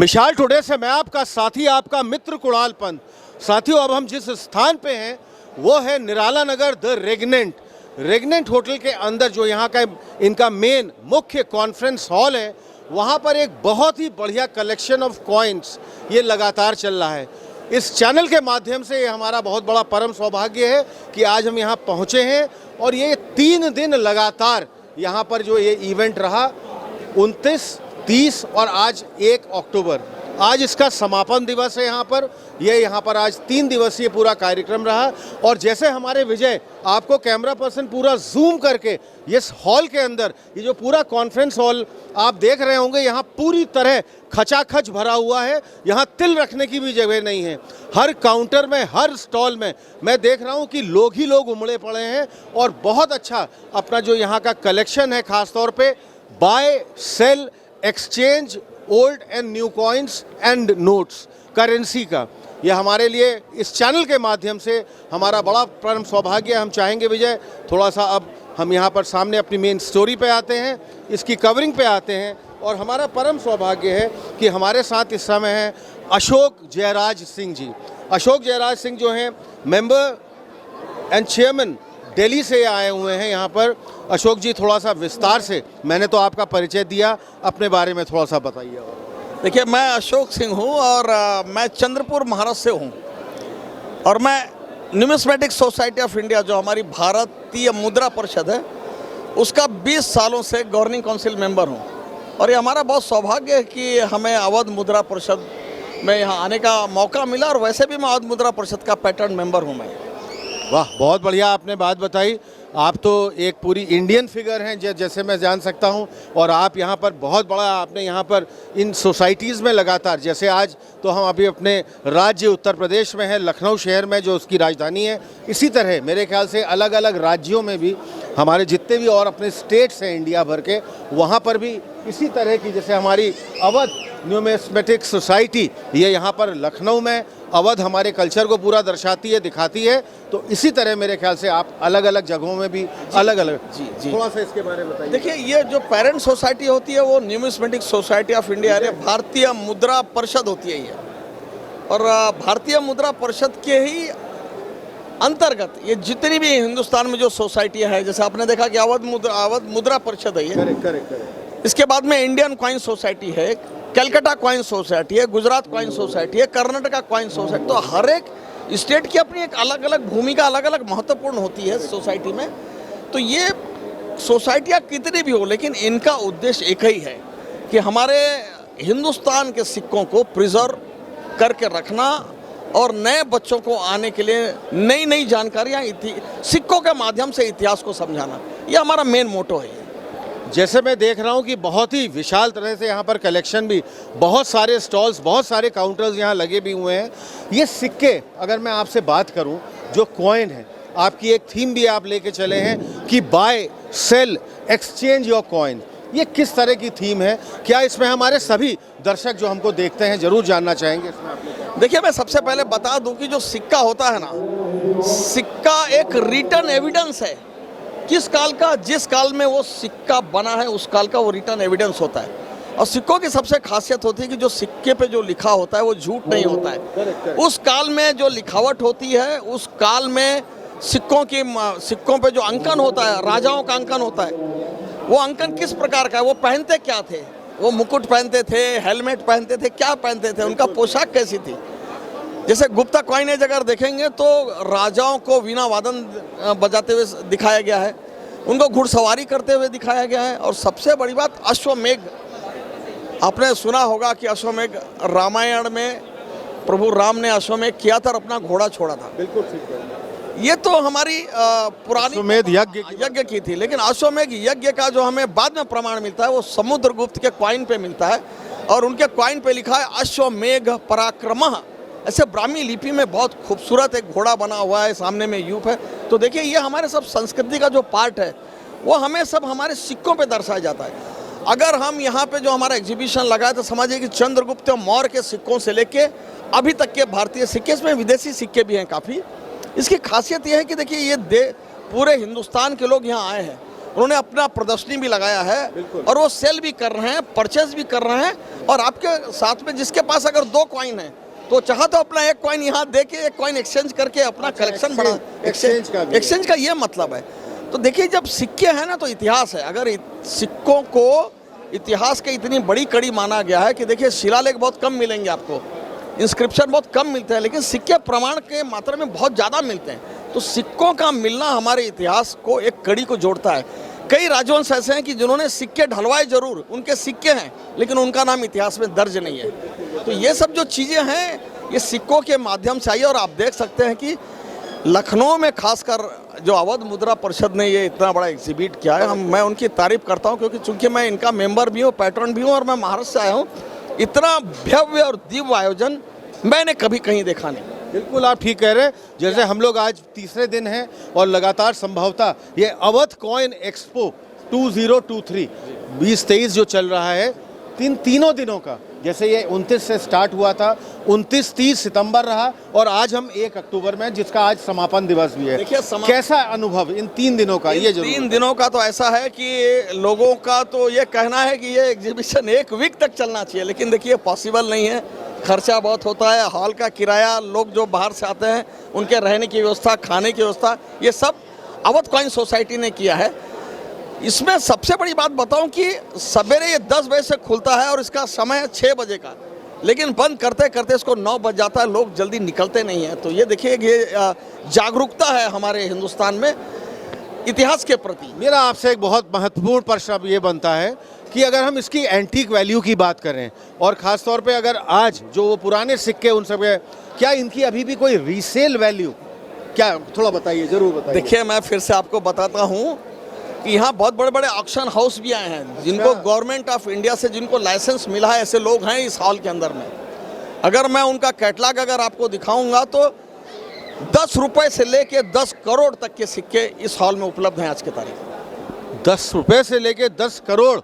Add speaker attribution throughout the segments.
Speaker 1: मिसाल टुडे से मैं आपका साथी, आपका मित्र कुणाल पंत। साथियों, अब हम जिस स्थान पे हैं वो है निराला नगर द रेगनेंट होटल के अंदर, जो यहाँ का इनका मेन मुख्य कॉन्फ्रेंस हॉल है। वहाँ पर एक बहुत ही बढ़िया कलेक्शन ऑफ कॉइन्स ये लगातार चल रहा है। इस चैनल के माध्यम से ये हमारा बहुत बड़ा परम सौभाग्य है कि आज हम यहाँ पहुँचे हैं और ये 3 दिन लगातार यहाँ पर जो ये इवेंट रहा, 29, 30 और आज 1 अक्टूबर, आज इसका समापन दिवस है। यहाँ पर आज 3 दिवसीय पूरा कार्यक्रम रहा। और जैसे हमारे विजय आपको कैमरा पर्सन पूरा जूम करके इस हॉल के अंदर, ये जो पूरा कॉन्फ्रेंस हॉल आप देख रहे होंगे, यहाँ पूरी तरह खचाखच भरा हुआ है। यहाँ तिल रखने की भी जगह नहीं है। हर काउंटर में, हर स्टॉल में मैं देख रहा हूँ कि लोग ही लोग उमड़े पड़े हैं और बहुत अच्छा अपना जो यहाँ का कलेक्शन है, ख़ास तौर पे buy sell exchange old and new coins and notes currency का, यह हमारे लिए इस चैनल के माध्यम से हमारा बड़ा परम सौभाग्य है। हम चाहेंगे विजय, थोड़ा सा अब हम यहाँ पर सामने अपनी मेन स्टोरी पे आते हैं, इसकी कवरिंग पे आते हैं। और हमारा परम सौभाग्य है कि हमारे साथ इस समय हैं अशोक जयराज सिंह जी। अशोक जयराज सिंह जो हैं मेंबर एंड चेयरमैन, दिल्ली से आए हुए हैं यहाँ पर। अशोक जी, थोड़ा सा विस्तार से, मैंने तो आपका परिचय दिया, अपने बारे में थोड़ा सा बताइए।
Speaker 2: देखिए, मैं अशोक सिंह हूँ और मैं चंद्रपुर महाराष्ट्र से हूँ और मैं न्यूमिस्मेटिक सोसाइटी ऑफ इंडिया, जो हमारी भारतीय मुद्रा परिषद है, उसका 20 सालों से गवर्निंग काउंसिल मेंबर हूँ। और ये हमारा बहुत सौभाग्य है कि हमें अवध मुद्रा परिषद में यहाँ आने का मौका मिला। और वैसे भी मैं अवध मुद्रा परिषद का पैटर्न मेंबर हूँ मैं।
Speaker 1: वाह, बहुत बढ़िया आपने बात बताई। आप तो एक पूरी इंडियन फिगर हैं जैसे मैं जान सकता हूं। और आप यहाँ पर बहुत बड़ा, आपने यहाँ पर इन सोसाइटीज़ में लगातार, जैसे आज तो हम अभी अपने राज्य उत्तर प्रदेश में हैं, लखनऊ शहर में जो उसकी राजधानी है, इसी तरह मेरे ख्याल से अलग अलग राज्यों में भी हमारे जितने भी और अपने स्टेट्स हैं इंडिया भर के, वहाँ पर भी इसी तरह की, जैसे हमारी अवध न्यूमिस्मेटिक सोसाइटी, ये यहाँ पर लखनऊ में अवध हमारे कल्चर को पूरा दर्शाती है, दिखाती है। तो इसी तरह मेरे ख्याल से आप अलग अलग जगहों में भी अलग अलग,
Speaker 2: जी
Speaker 1: थोड़ा सा इसके बारे में बताइए।
Speaker 2: देखिए, ये जो पेरेंट सोसाइटी होती है वो न्यूमिस्मेटिक सोसाइटी ऑफ इंडिया है, भारतीय मुद्रा परिषद होती है ये। और भारतीय मुद्रा परिषद के ही अंतर्गत ये जितनी भी हिंदुस्तान में जो सोसाइटियाँ हैं, जैसे आपने देखा कि अवध मुद्रा परिषद है ये।
Speaker 1: करेक्ट।
Speaker 2: इसके बाद में इंडियन कॉइन सोसाइटी है, कलकत्ता कॉइन सोसाइटी है, गुजरात कॉइन सोसाइटी है, कर्नाटका कॉइन सोसाइटी। तो हर एक स्टेट की अपनी एक अलग अलग भूमिका, अलग अलग महत्वपूर्ण होती है सोसाइटी में। तो ये सोसाइटियाँ कितनी भी हो, लेकिन इनका उद्देश्य एक ही है कि हमारे हिंदुस्तान के सिक्कों को प्रिजर्व करके रखना और नए बच्चों को आने के लिए नई नई जानकारियाँ सिक्कों के माध्यम से इतिहास को समझाना, ये हमारा मेन मोटो है।
Speaker 1: जैसे मैं देख रहा हूँ कि बहुत ही विशाल तरह से यहाँ पर कलेक्शन भी, बहुत सारे स्टॉल्स, बहुत सारे काउंटर्स यहाँ लगे भी हुए हैं। ये सिक्के, अगर मैं आपसे बात करूँ, जो कॉइन है, आपकी एक थीम भी आप लेके चले हैं कि buy sell exchange your coin. ये किस तरह की थीम है? क्या इसमें हमारे सभी दर्शक जो हमको देखते हैं जरूर जानना चाहेंगे इसमें आपने?
Speaker 2: देखिए, मैं सबसे पहले बता दूं कि जो सिक्का होता है ना, सिक्का एक रिटर्न एविडेंस है। किस काल का, जिस काल में वो सिक्का बना है उस काल का वो रिटर्न एविडेंस होता है। और सिक्कों की सबसे खासियत होती है कि जो सिक्के पे जो लिखा होता है वो झूठ नहीं होता है। उस काल में जो लिखावट होती है, उस काल में सिक्कों पे जो अंकन होता है, राजाओं का अंकन होता है, वो अंकन किस प्रकार का है, वो पहनते क्या थे, वो मुकुट पहनते थे, हेलमेट पहनते थे, क्या पहनते थे, उनका पोशाक कैसी थी। जैसे गुप्ता कॉइनेज अगर देखेंगे तो राजाओं को वीणा वादन बजाते हुए दिखाया गया है, उनको घुड़सवारी करते हुए दिखाया गया है। और सबसे बड़ी बात, अश्वमेघ, आपने सुना होगा कि अश्वमेघ रामायण में प्रभु राम ने अश्वमेघ किया था और अपना घोड़ा छोड़ा था।
Speaker 1: बिल्कुल ठीक है।
Speaker 2: ये तो हमारी पुरानी
Speaker 1: अश्वमेध यज्ञ
Speaker 2: की थी। लेकिन अश्वमेघ यज्ञ का जो हमें बाद में प्रमाण मिलता है वो समुद्रगुप्त के कॉइन पे मिलता है। और उनके कॉइन पे लिखा है अश्वमेघ पराक्रमः। ऐसे ब्राह्मी लिपि में बहुत खूबसूरत एक घोड़ा बना हुआ है, सामने में यूप है। तो देखिए, ये हमारे सब संस्कृति का जो पार्ट है वो हमें सब हमारे सिक्कों पे दर्शाया जाता है। अगर हम यहाँ पे जो हमारा एग्जीबिशन लगाए तो समझिए कि चंद्रगुप्त मौर्य के सिक्कों से लेके अभी तक के भारतीय सिक्के, इसमें विदेशी सिक्के भी हैं काफ़ी। इसकी खासियत ये है कि देखिए, ये पूरे हिंदुस्तान के लोग यहाँ आए हैं उन्होंने अपना प्रदर्शनी भी लगाया है और वो सेल भी कर रहे हैं, परचेज भी कर रहे हैं। और आपके साथ में जिसके पास अगर 2 कॉइन है तो चाहा तो अपना 1 कॉइन यहाँ दे के 1 कॉइन एक्सचेंज करके अपना कलेक्शन बढ़ा। एक्सचेंज का ये मतलब है। तो देखिए, जब सिक्के हैं ना तो इतिहास है। अगर सिक्कों को इतिहास की इतनी बड़ी कड़ी माना गया है कि देखिए, शिलालेख बहुत कम मिलेंगे आपको, इंस्क्रिप्शन बहुत कम मिलते हैं, लेकिन सिक्के प्रमाण के मात्रा में बहुत ज़्यादा मिलते हैं। तो सिक्कों का मिलना हमारे इतिहास को एक कड़ी को जोड़ता है। कई राजवंश ऐसे हैं कि जिन्होंने सिक्के ढलवाए जरूर, उनके सिक्के हैं, लेकिन उनका नाम इतिहास में दर्ज नहीं है। तो ये सब जो चीज़ें हैं ये सिक्कों के माध्यम से आई है। और आप देख सकते हैं कि लखनऊ में खासकर जो अवध मुद्रा परिषद ने ये इतना बड़ा एग्जिबिट किया है, मैं उनकी तारीफ करता हूँ, क्योंकि चूंकि मैं इनका मेंबर भी हूँ, पैट्रन भी हूँ, और मैं महाराष्ट्र से आया हूँ। इतना भव्य और दिव्य आयोजन मैंने कभी कहीं देखा नहीं।
Speaker 1: बिल्कुल आप ठीक कह रहे हैं। जैसे हम लोग आज तीसरे दिन हैं और लगातार संभवतः ये अवध कॉइन एक्सपो 2023 2023 जो चल रहा है, तीनों दिनों का, जैसे ये 29 से स्टार्ट हुआ था, 29-30 सितंबर रहा और आज हम 1 अक्टूबर में, जिसका आज समापन दिवस भी है।
Speaker 2: देखिए,
Speaker 1: कैसा अनुभव इन 3 दिनों का? ये जरूर
Speaker 2: 3 दिनों का तो ऐसा है कि लोगों का तो ये कहना है कि ये एग्जीबिशन 1 वीक तक चलना चाहिए, लेकिन देखिए पॉसिबल नहीं है। खर्चा बहुत होता है, हॉल का किराया, लोग जो बाहर से आते हैं उनके रहने की व्यवस्था, खाने की व्यवस्था, ये सब अवध कॉइन सोसाइटी ने किया है। इसमें सबसे बड़ी बात बताऊं कि सवेरे ये 10 बजे से खुलता है और इसका समय है 6 बजे का, लेकिन बंद करते करते इसको 9 बज जाता है। लोग जल्दी निकलते नहीं हैं। तो ये देखिए, ये जागरूकता है हमारे हिंदुस्तान में इतिहास के प्रति।
Speaker 1: मेरा आपसे एक बहुत महत्वपूर्ण प्रश्न अब ये बनता है कि अगर हम इसकी एंटीक वैल्यू की बात करें, और ख़ास तौर पे अगर आज जो वो पुराने सिक्के उन सब, क्या इनकी अभी भी कोई रीसेल वैल्यू, क्या थोड़ा बताइए, ज़रूर बताइए।
Speaker 2: देखिए, मैं फिर से आपको बताता हूँ कि यहाँ बहुत बड़े बड़े ऑक्शन हाउस भी आए हैं, जिनको गवर्नमेंट ऑफ इंडिया से जिनको लाइसेंस मिला है, ऐसे लोग हैं इस हॉल के अंदर में। अगर मैं उनका कैटलॉग अगर आपको दिखाऊंगा तो 10 रुपए से लेके 10 करोड़ तक के सिक्के इस हॉल में उपलब्ध हैं आज के तारीख।
Speaker 1: 10 रुपये से लेके 10 करोड़।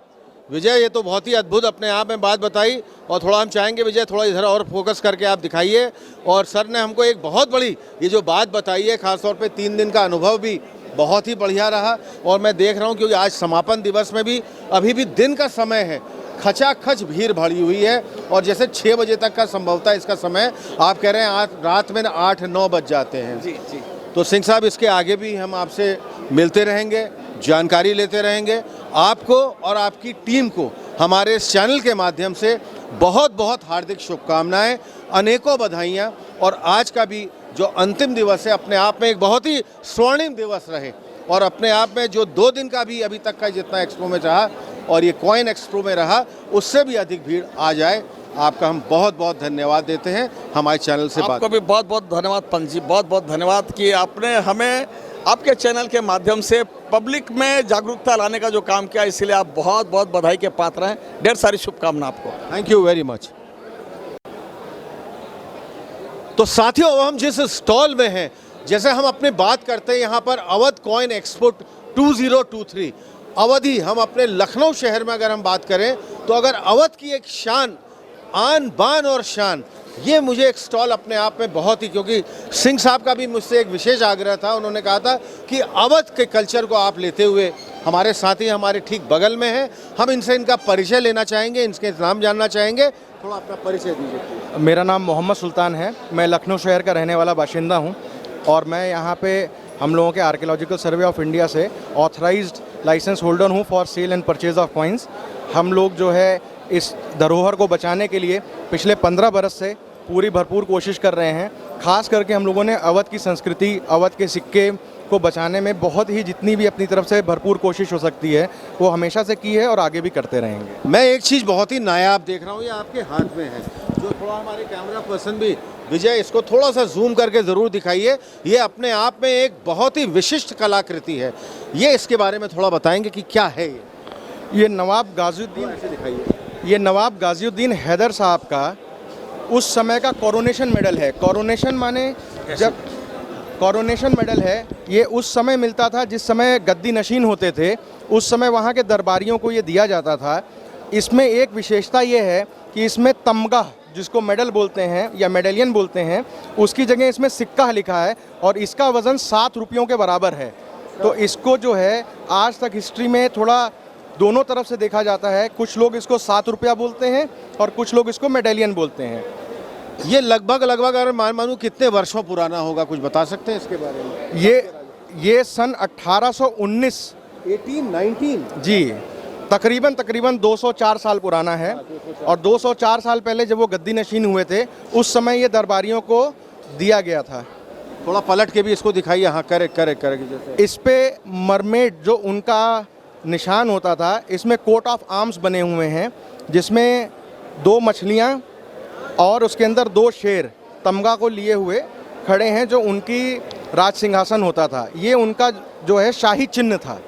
Speaker 1: विजय, ये तो बहुत ही अद्भुत अपने आप में बात बताई। और थोड़ा हम चाहेंगे विजय, थोड़ा इधर और फोकस करके आप दिखाइए। और सर ने हमको एक बहुत बड़ी ये जो बात बताई है, ख़ासतौर पे 3 दिन का अनुभव भी बहुत ही बढ़िया रहा। और मैं देख रहा हूँ क्योंकि आज समापन दिवस में भी अभी भी दिन का समय है, खचाखच भीड़ भरी हुई है। और जैसे 6 बजे तक का संभवतः इसका समय, आप कह रहे हैं आज रात में 8-9 बज जाते हैं।
Speaker 2: जी जी।
Speaker 1: तो सिंह साहब, इसके आगे भी हम आपसे मिलते रहेंगे, जानकारी लेते रहेंगे। आपको और आपकी टीम को हमारे इस चैनल के माध्यम से बहुत बहुत हार्दिक शुभकामनाएं, अनेकों बधाइयाँ। और आज का भी जो अंतिम दिवस है, अपने आप में एक बहुत ही स्वर्णिम दिवस रहे। और अपने आप में जो 2 दिन का भी अभी तक का जितना एक्सपो में रहा और ये कॉइन एक्सपो में रहा, उससे भी अधिक भीड़ आ जाए। आपका हम बहुत बहुत धन्यवाद देते हैं हमारे चैनल से बात।
Speaker 2: आपको भी बहुत बहुत धन्यवाद पंत जी, बहुत बहुत धन्यवाद कि आपने हमें आपके चैनल के माध्यम से पब्लिक में जागरूकता लाने का जो काम किया, इसलिए आप बहुत बहुत बधाई के पात्र हैं। ढेर सारी शुभकामना आपको।
Speaker 1: Thank you very much. तो साथियों, अब हम जिस स्टॉल में हैं, जैसे हम अपनी बात करते हैं यहाँ पर अवध कॉइन एक्सपो 2023 अवधि, हम अपने लखनऊ शहर में अगर हम बात करें तो अगर अवध की एक शान, आन बान और शान, ये मुझे एक स्टॉल अपने आप में बहुत ही, क्योंकि सिंह साहब का भी मुझसे एक विशेष आग्रह था, उन्होंने कहा था कि अवध के कल्चर को आप लेते हुए, हमारे साथी हमारे ठीक बगल में हैं, हम इनसे इनका परिचय लेना चाहेंगे, इनके नाम जानना चाहेंगे। थोड़ा अपना परिचय दीजिए।
Speaker 3: मेरा नाम मोहम्मद सुल्तान है, मैं लखनऊ शहर का रहने वाला बाशिंदा हूँ और मैं यहाँ पे हम लोगों के आर्कियोलॉजिकल सर्वे ऑफ इंडिया से ऑथराइज्ड लाइसेंस होल्डर हूँ for sale and purchase of coins. हम लोग जो है इस धरोहर को बचाने के लिए पिछले 15 बरस से पूरी भरपूर कोशिश कर रहे हैं। खास करके हम लोगों ने अवध की संस्कृति, अवध के सिक्के को बचाने में बहुत ही जितनी भी अपनी तरफ से भरपूर कोशिश हो सकती है वो हमेशा से की है और आगे भी करते रहेंगे।
Speaker 1: मैं एक चीज़ बहुत ही नायाब देख रहा हूँ, ये आपके हाथ में है, जो थोड़ा हमारे कैमरा पर्सन भी, विजय, इसको थोड़ा सा जूम करके ज़रूर दिखाइए। ये अपने आप में एक बहुत ही विशिष्ट कलाकृति है, ये इसके बारे में थोड़ा बताएंगे कि क्या है
Speaker 3: ये नवाब गाजिउद्दीन,
Speaker 1: ऐसे दिखाइए।
Speaker 3: ये नवाब गाजिउद्दीन हैदर साहब का उस समय का कोरोनेशन मेडल है। कोरोनेशन माने जब कोरोनेशन मेडल है, ये उस समय मिलता था जिस समय गद्दी नशीन होते थे, उस समय वहाँ के दरबारियों को ये दिया जाता था। इसमें एक विशेषता ये है कि इसमें तमगा, जिसको मेडल बोलते हैं या मेडलियन बोलते हैं, उसकी जगह इसमें सिक्का लिखा है और इसका वज़न 7 रुपयों के बराबर है। तो इसको जो है आज तक हिस्ट्री में थोड़ा दोनों तरफ से देखा जाता है। कुछ लोग इसको 7 रुपया बोलते हैं और कुछ लोग इसको मेडेलियन बोलते हैं।
Speaker 1: ये लगभग अगर मानूं कितने वर्षों पुराना होगा, कुछ बता सकते हैं इसके बारे में?
Speaker 3: ये सन 1819
Speaker 1: 1819
Speaker 3: जी तकरीबन 204 साल पुराना है। और 204 साल पहले जब वो गद्दी नशीन हुए थे उस समय ये दरबारियों को दिया गया था।
Speaker 1: थोड़ा पलट के भी इसको दिखाइए। हाँ, करेक्ट जैसे
Speaker 3: इस पे मरमेड जो उनका निशान होता था, इसमें कोट ऑफ आर्म्स बने हुए हैं जिसमें 2 मछलियाँ और उसके अंदर 2 शेर तमगा को लिए हुए खड़े हैं, जो उनकी राज सिंहासन होता था। ये उनका जो है शाही चिन्ह था।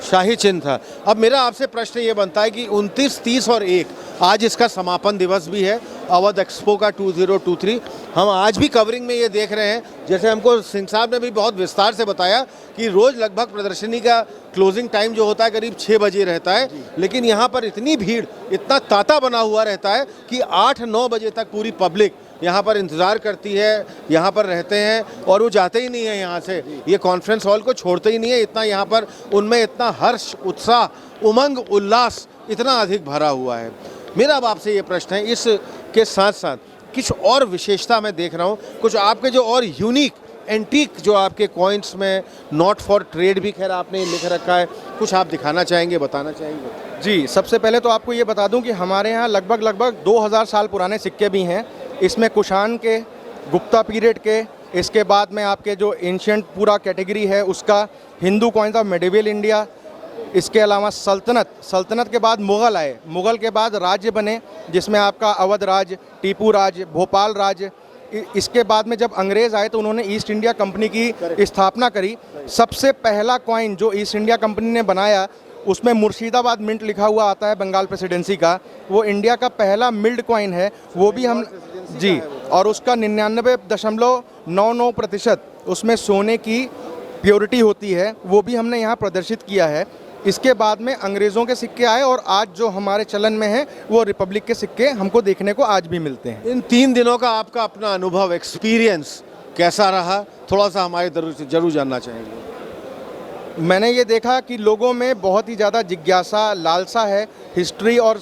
Speaker 1: शाही चिन्ह था। अब मेरा आपसे प्रश्न ये बनता है कि 29, 30 और 1 आज इसका समापन दिवस भी है अवध एक्सपो का 2023। हम आज भी कवरिंग में ये देख रहे हैं, जैसे हमको सिंह साहब ने भी बहुत विस्तार से बताया कि रोज़ लगभग प्रदर्शनी का क्लोजिंग टाइम जो होता है करीब 6 बजे रहता है, लेकिन यहाँ पर इतनी भीड़, इतना तांता बना हुआ रहता है कि 8-9 बजे तक पूरी पब्लिक यहाँ पर इंतज़ार करती है, यहाँ पर रहते हैं और वो जाते ही नहीं है यहाँ से, ये कॉन्फ्रेंस हॉल को छोड़ते ही नहीं है। इतना यहाँ पर उनमें इतना हर्ष, उत्साह, उमंग, उल्लास इतना अधिक भरा हुआ है। मेरा अब आपसे ये प्रश्न है, इसके साथ साथ कुछ और विशेषता मैं देख रहा हूँ, कुछ आपके जो और यूनिक एंटीक जो आपके कॉइन्स में नॉट फॉर ट्रेड भी खैर आपने लिख रखा है, कुछ आप दिखाना चाहेंगे, बताना चाहेंगे?
Speaker 3: जी, सबसे पहले तो आपको ये बता दूं कि हमारे यहाँ लगभग 2000 साल पुराने सिक्के भी हैं। इसमें कुषाण के, गुप्ता पीरियड के, इसके बाद में आपके जो एंशियंट पूरा कैटेगरी है उसका, Hindu coins of medieval India, इसके अलावा सल्तनत के बाद मुग़ल आए, मुग़ल के बाद राज्य बने जिसमें आपका अवध राज, टीपू राज, भोपाल राज। इसके बाद में जब अंग्रेज़ आए तो उन्होंने ईस्ट इंडिया कंपनी की स्थापना करी। सबसे पहला कॉइन जो ईस्ट इंडिया कंपनी ने बनाया उसमें मुर्शिदाबाद मिंट लिखा हुआ आता है बंगाल प्रेसिडेंसी का, वो इंडिया का पहला मिल्ड कॉइन है, वो भी हम जी, और उसका 99.99% उसमें सोने की प्योरिटी होती है, वो भी हमने यहाँ प्रदर्शित किया है। इसके बाद में अंग्रेज़ों के सिक्के आए और आज जो हमारे चलन में है वो रिपब्लिक के सिक्के हमको देखने को आज भी मिलते हैं।
Speaker 1: इन 3 दिनों का आपका अपना अनुभव, एक्सपीरियंस कैसा रहा, थोड़ा सा हमारे जरूर जानना चाहेंगे।
Speaker 3: मैंने ये देखा कि लोगों में बहुत ही ज़्यादा जिज्ञासा, लालसा है हिस्ट्री और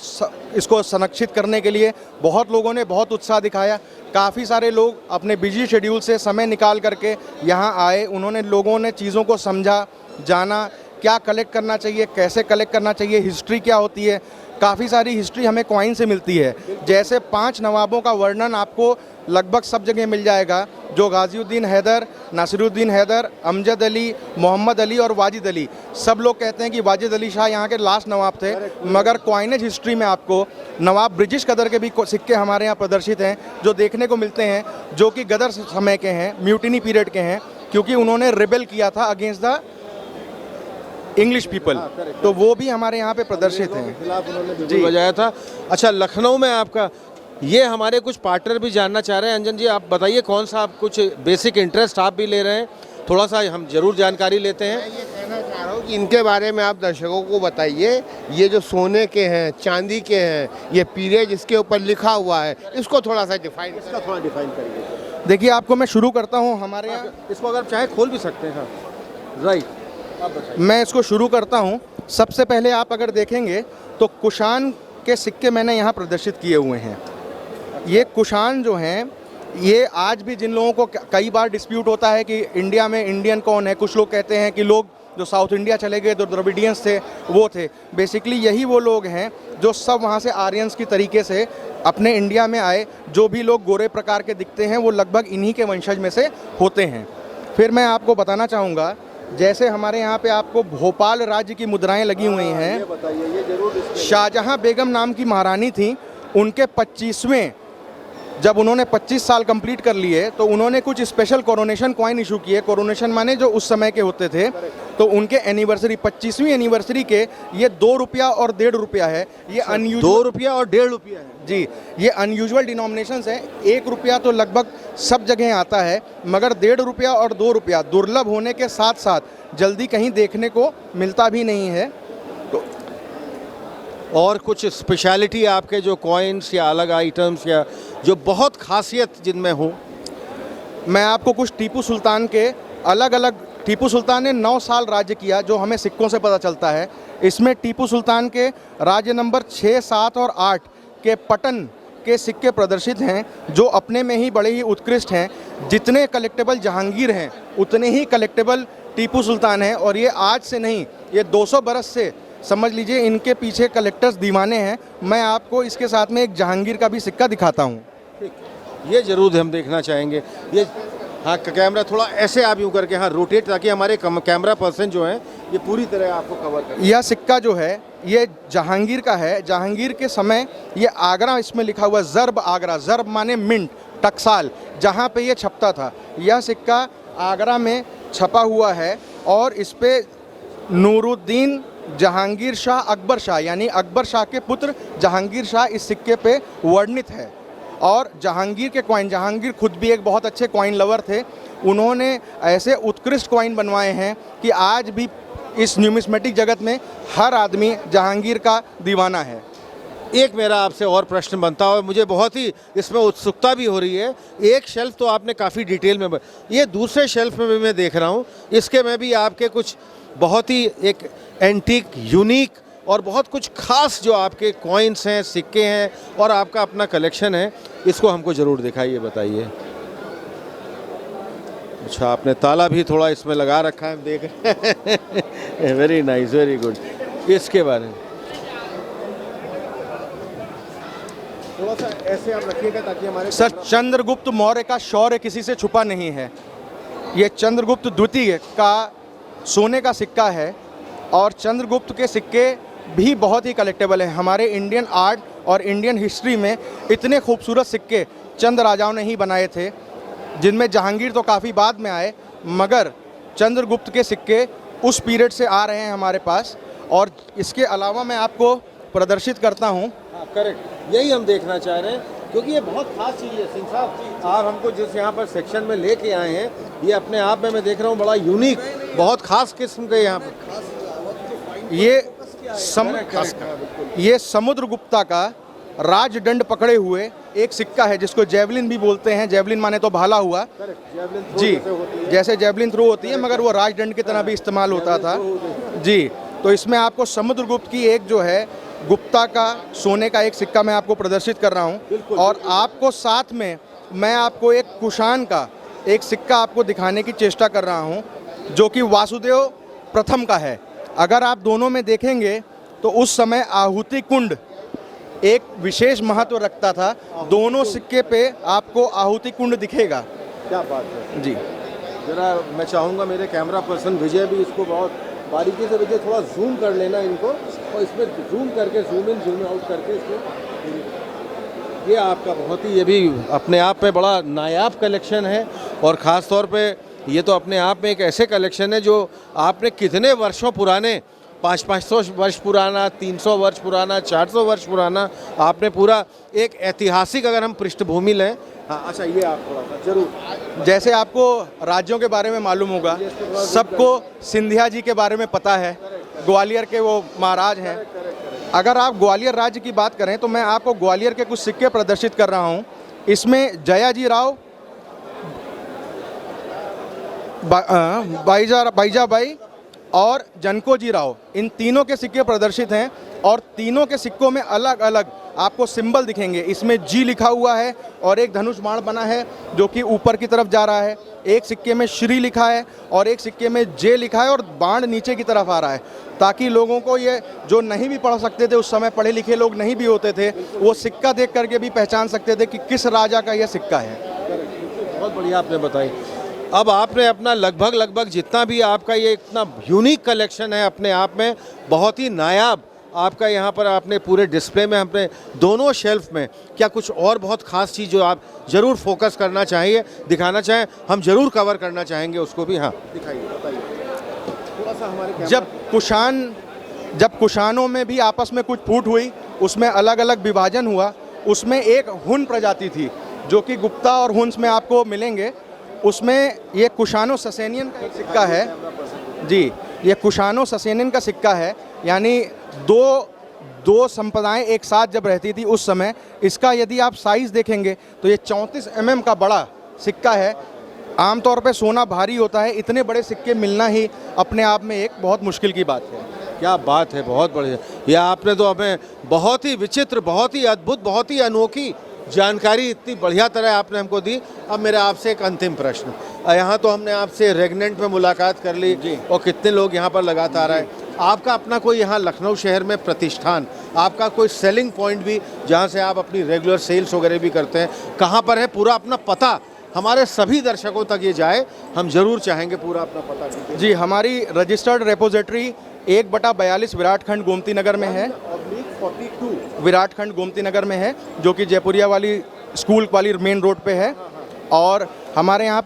Speaker 3: इसको संरक्षित करने के लिए। बहुत लोगों ने बहुत उत्साह दिखाया। काफ़ी सारे लोग अपने बिजी शेड्यूल से समय निकाल करके यहाँ आए। उन्होंने लोगों ने चीज़ों को समझा, जाना, क्या कलेक्ट करना चाहिए, कैसे कलेक्ट करना चाहिए, हिस्ट्री क्या होती है। काफ़ी सारी हिस्ट्री हमें कॉइन से मिलती है। जैसे 5 नवाबों का वर्णन आपको लगभग सब जगह मिल जाएगा, जो गाज़ीउद्दीन हैदर, नासिरुद्दीन हैदर, अमजद अली, मोहम्मद अली और वाजिद अली। सब लोग कहते हैं कि वाजिद अली शाह यहाँ के लास्ट नवाब थे, मगर कॉइनेज हिस्ट्री में आपको नवाब ब्रिटिश कदर के भी सिक्के हमारे यहाँ प्रदर्शित हैं जो देखने को मिलते हैं, जो कि गदर समय के हैं, म्यूटिनी पीरियड के हैं, क्योंकि उन्होंने रिबेल किया था अगेंस्ट द इंग्लिश पीपल। तो वो भी हमारे यहाँ पे प्रदर्शित हैं।
Speaker 1: जी, बजाया था। अच्छा, लखनऊ में आपका ये हमारे कुछ पार्टनर भी जानना चाह रहे हैं। अंजन जी, आप बताइए कौन सा आप कुछ बेसिक इंटरेस्ट आप भी ले रहे हैं, थोड़ा सा हम जरूर जानकारी लेते हैं।
Speaker 4: मैं ये कहना चाह रहा हूँ कि इनके बारे में आप दर्शकों को बताइए। ये जो सोने के हैं, चांदी के हैं, ये पीरियड इसके ऊपर लिखा हुआ है, इसको थोड़ा सा डिफाइन
Speaker 1: करिए।
Speaker 3: देखिए, आपको मैं शुरू करता हूँ। हमारे यहाँ
Speaker 1: इसको अगर चाहे खोल भी सकते हैं। हाँ, राइट,
Speaker 3: मैं इसको शुरू करता हूँ। सबसे पहले आप अगर देखेंगे तो कुषाण के सिक्के मैंने यहाँ प्रदर्शित किए हुए हैं। ये कुषाण जो हैं, ये आज भी जिन लोगों को कई बार डिस्प्यूट होता है कि इंडिया में इंडियन कौन है, कुछ लोग कहते हैं कि लोग जो साउथ इंडिया चले गए, जो द्रविडियंस थे वो थे। बेसिकली यही वो लोग हैं जो सब वहाँ से आर्यंस की तरीके से अपने इंडिया में आए। जो भी लोग गोरे प्रकार के दिखते हैं वो लगभग इन्हीं के वंशज में से होते हैं। फिर मैं आपको बताना चाहूँगा, जैसे हमारे यहाँ पे आपको भोपाल राज्य की मुद्राएं लगी हुई हैं। शाहजहाँ बेगम नाम की महारानी थी, उनके 25वें जब उन्होंने 25 साल कंप्लीट कर लिए तो उन्होंने कुछ स्पेशल कोरोनेशन कॉइन इशू किए। कोरोनेशन माने जो उस समय के होते थे, तो उनके एनिवर्सरी 25वीं एनिवर्सरी के ये 2 रुपया और 1.5 रुपया है। ये अनयूजुअल
Speaker 1: 2 रुपया और 1.5 रुपया है
Speaker 3: जी, ये अनयूजुअल डिनोमिनेशंस हैं। 1 रुपया तो लगभग सब जगह आता है, मगर 1.5 रुपया और 2 रुपया दुर्लभ होने के साथ साथ जल्दी कहीं देखने को मिलता भी नहीं है। तो
Speaker 1: और कुछ स्पेशलिटी आपके जो कॉइन्स या अलग आइटम्स या जो बहुत खासियत जिनमें हो?
Speaker 3: मैं आपको कुछ टीपू सुल्तान के अलग अलग टीपू सुल्तान ने 9 साल राज्य किया, जो हमें सिक्कों से पता चलता है। इसमें टीपू सुल्तान के राज्य नंबर 6, 7 और 8 के पटन के सिक्के प्रदर्शित हैं, जो अपने में ही बड़े ही उत्कृष्ट हैं। जितने कलेक्टेबल जहांगीर हैं उतने ही कलेक्टेबल टीपू सुल्तान हैं, और ये आज से नहीं, ये 200 बरस से समझ लीजिए इनके पीछे कलेक्टर्स दीवाने हैं। मैं आपको इसके साथ में एक जहांगीर का भी सिक्का दिखाता हूँ।
Speaker 1: ये जरूर हम देखना चाहेंगे। ये हाँ, कैमरा थोड़ा ऐसे आप यूँ करके हाँ रोटेट, ताकि हमारे कैमरा पर्सन जो हैं ये पूरी तरह आपको कवर करें।
Speaker 3: यह सिक्का जो है ये जहांगीर का है। जहांगीर के समय ये आगरा, इसमें लिखा हुआ ज़र्ब आगरा, ज़र्ब माने मिंट, टकसाल, जहाँ पे ये छपता था। यह सिक्का आगरा में छपा हुआ है, और इस पे नूरुद्दीन जहांगीर शाह अकबर शाह, यानी अकबर शाह के पुत्र जहांगीर शाह इस सिक्के पे वर्णित है। और जहांगीर के कॉइन, जहांगीर खुद भी एक बहुत अच्छे कॉइन लवर थे। उन्होंने ऐसे उत्कृष्ट कॉइन बनवाए हैं कि आज भी इस न्यूमिस्मेटिक जगत में हर आदमी जहांगीर का दीवाना है।
Speaker 1: एक मेरा आपसे और प्रश्न बनता है, और मुझे बहुत ही इसमें उत्सुकता भी हो रही है। एक शेल्फ तो आपने काफ़ी डिटेल में, ये दूसरे शेल्फ में भी मैं देख रहा हूँ, इसके में भी आपके कुछ बहुत ही एक एंटीक, यूनिक और बहुत कुछ खास जो आपके कॉइन्स हैं, सिक्के हैं, और आपका अपना कलेक्शन है। इसको हमको ज़रूर दिखाइए, बताइए। अच्छा, आपने ताला भी थोड़ा इसमें लगा रखा है, हम देख रहे हैं। Very nice, very good. इसके बारे में थोड़ा सा ऐसे आप रखिएगा ताकि हमारे
Speaker 3: सर, चंद्रगुप्त मौर्य का शौर्य किसी से छुपा नहीं है। ये चंद्रगुप्त द्वितीय का सोने का सिक्का है, और चंद्रगुप्त के सिक्के भी बहुत ही कलेक्टेबल हैं। हमारे इंडियन आर्ट और इंडियन हिस्ट्री में इतने खूबसूरत सिक्के चंद राजाओं ने ही बनाए थे, जिनमें जहांगीर तो काफ़ी बाद में आए, मगर चंद्रगुप्त के सिक्के उस पीरियड से आ रहे हैं हमारे पास। और इसके अलावा मैं आपको प्रदर्शित करता हूँ।
Speaker 1: करेक्ट, यही हम देखना चाह रहे हैं, क्योंकि ये बहुत खास चीज़ है। सिंह साहब, आप हमको जिस यहाँ पर सेक्शन में लेके आए हैं, ये अपने आप में मैं देख रहा हूँ बड़ा यूनिक, बहुत खास किस्म के यहाँ पर
Speaker 3: ये समुद्रगुप्ता का राजदंड पकड़े हुए एक सिक्का है, जिसको जेवलिन भी बोलते हैं। जेवलिन माने तो भाला हुआ जी, जैसे जेवलिन थ्रो होती है, मगर वो राजदंड की तरह भी इस्तेमाल होता था जी। तो इसमें आपको समुद्रगुप्त की एक जो है गुप्ता का सोने का एक सिक्का मैं आपको प्रदर्शित कर रहा हूँ, और आपको साथ में मैं आपको एक कुषाण का एक सिक्का आपको दिखाने की चेष्टा कर रहा हूँ, जो कि वासुदेव प्रथम का है। अगर आप दोनों में देखेंगे तो उस समय आहुति कुंड एक विशेष महत्व रखता था। दोनों सिक्के पे आपको आहुति कुंड दिखेगा।
Speaker 1: क्या बात है
Speaker 3: जी।
Speaker 1: जरा मैं चाहूँगा मेरे कैमरा पर्सन विजय भी इसको बहुत बारीकी से, विजय थोड़ा जूम कर लेना इनको, और इसमें जूम करके जूम इन जूम आउट करके इसको, ये आपका बहुत ही, ये भी अपने आप में बड़ा नायाब कलेक्शन है। और ख़ास तौर पे ये तो अपने आप में एक ऐसे कलेक्शन है जो आपने कितने वर्षों पुराने, 500 वर्ष पुराना, 300 वर्ष पुराना, 400 वर्ष पुराना, आपने पूरा एक ऐतिहासिक अगर हम पृष्ठभूमि लें। हाँ, अच्छा, ये आप थोड़ा सा जरूर,
Speaker 3: जैसे आपको राज्यों के बारे में मालूम होगा, सबको सिंधिया जी के बारे में पता है, ग्वालियर के वो महाराज हैं। अगर आप ग्वालियर राज्य की बात करें तो मैं आपको ग्वालियर के कुछ सिक्के प्रदर्शित कर रहा हूँ। इसमें जयाजी राव, बाईजाबाई और जनकोजी राव, इन तीनों के सिक्के प्रदर्शित हैं, और तीनों के सिक्कों में अलग अलग आपको सिंबल दिखेंगे। इसमें जी लिखा हुआ है, और एक धनुष बाण बना है जो कि ऊपर की तरफ जा रहा है। एक सिक्के में श्री लिखा है, और एक सिक्के में जे लिखा है, और बाण नीचे की तरफ आ रहा है, ताकि लोगों को, ये जो नहीं भी पढ़ सकते थे, उस समय पढ़े लिखे लोग नहीं भी होते थे, वो सिक्का देख करके भी पहचान सकते थे कि किस राजा का यह सिक्का है।
Speaker 1: बहुत बढ़िया आपने बताई। अब आपने अपना लगभग जितना भी आपका ये इतना यूनिक कलेक्शन है, अपने आप में बहुत ही नायाब, आपका यहाँ पर आपने पूरे डिस्प्ले में, अपने दोनों शेल्फ में, क्या कुछ और बहुत ख़ास चीज़ जो आप ज़रूर फोकस करना चाहिए, दिखाना चाहें, हम ज़रूर कवर करना चाहेंगे उसको भी। हाँ, दिखाइए, बताइए थोड़ा सा हमारे।
Speaker 3: जब कुषाणों में भी आपस में कुछ फूट हुई, उसमें अलग अलग विभाजन हुआ, उसमें एक हुन प्रजाति थी जो कि गुप्ता और हुन्स में आपको मिलेंगे। उसमें ये कुषाणो ससेनियन का एक सिक्का है जी, ये कुषाणो ससेनियन का सिक्का है, यानी दो संप्रदाएं एक साथ जब रहती थी उस समय। इसका यदि आप साइज़ देखेंगे तो ये 34 mm का बड़ा सिक्का है, आमतौर पे सोना भारी होता है, इतने बड़े सिक्के मिलना ही अपने आप में एक बहुत मुश्किल की बात है।
Speaker 1: क्या बात है, बहुत बढ़िया। यह आपने तो हमें बहुत ही विचित्र, बहुत ही अद्भुत, बहुत ही अनोखी जानकारी इतनी बढ़िया तरह आपने हमको दी। अब मेरा आपसे एक अंतिम प्रश्न, यहाँ तो हमने आपसे रेगनेंट में मुलाकात कर ली और कितने लोग यहाँ पर लगातार आए। आपका अपना कोई यहाँ लखनऊ शहर में प्रतिष्ठान, आपका कोई सेलिंग पॉइंट भी जहाँ से आप अपनी रेगुलर सेल्स वगैरह भी करते हैं, कहाँ पर है? पूरा अपना पता हमारे सभी दर्शकों तक ये जाए, हम जरूर चाहेंगे पूरा अपना पता दीजिए।
Speaker 3: जी, हमारी रजिस्टर्ड रेपोजिटरी 1/42 विराट खंड गोमती नगर में है।
Speaker 1: 42
Speaker 3: विराट खंड गोमती नगर में है, जो कि जयपुरिया वाली स्कूल वाली मेन रोड पे है। और हमारे यहाँ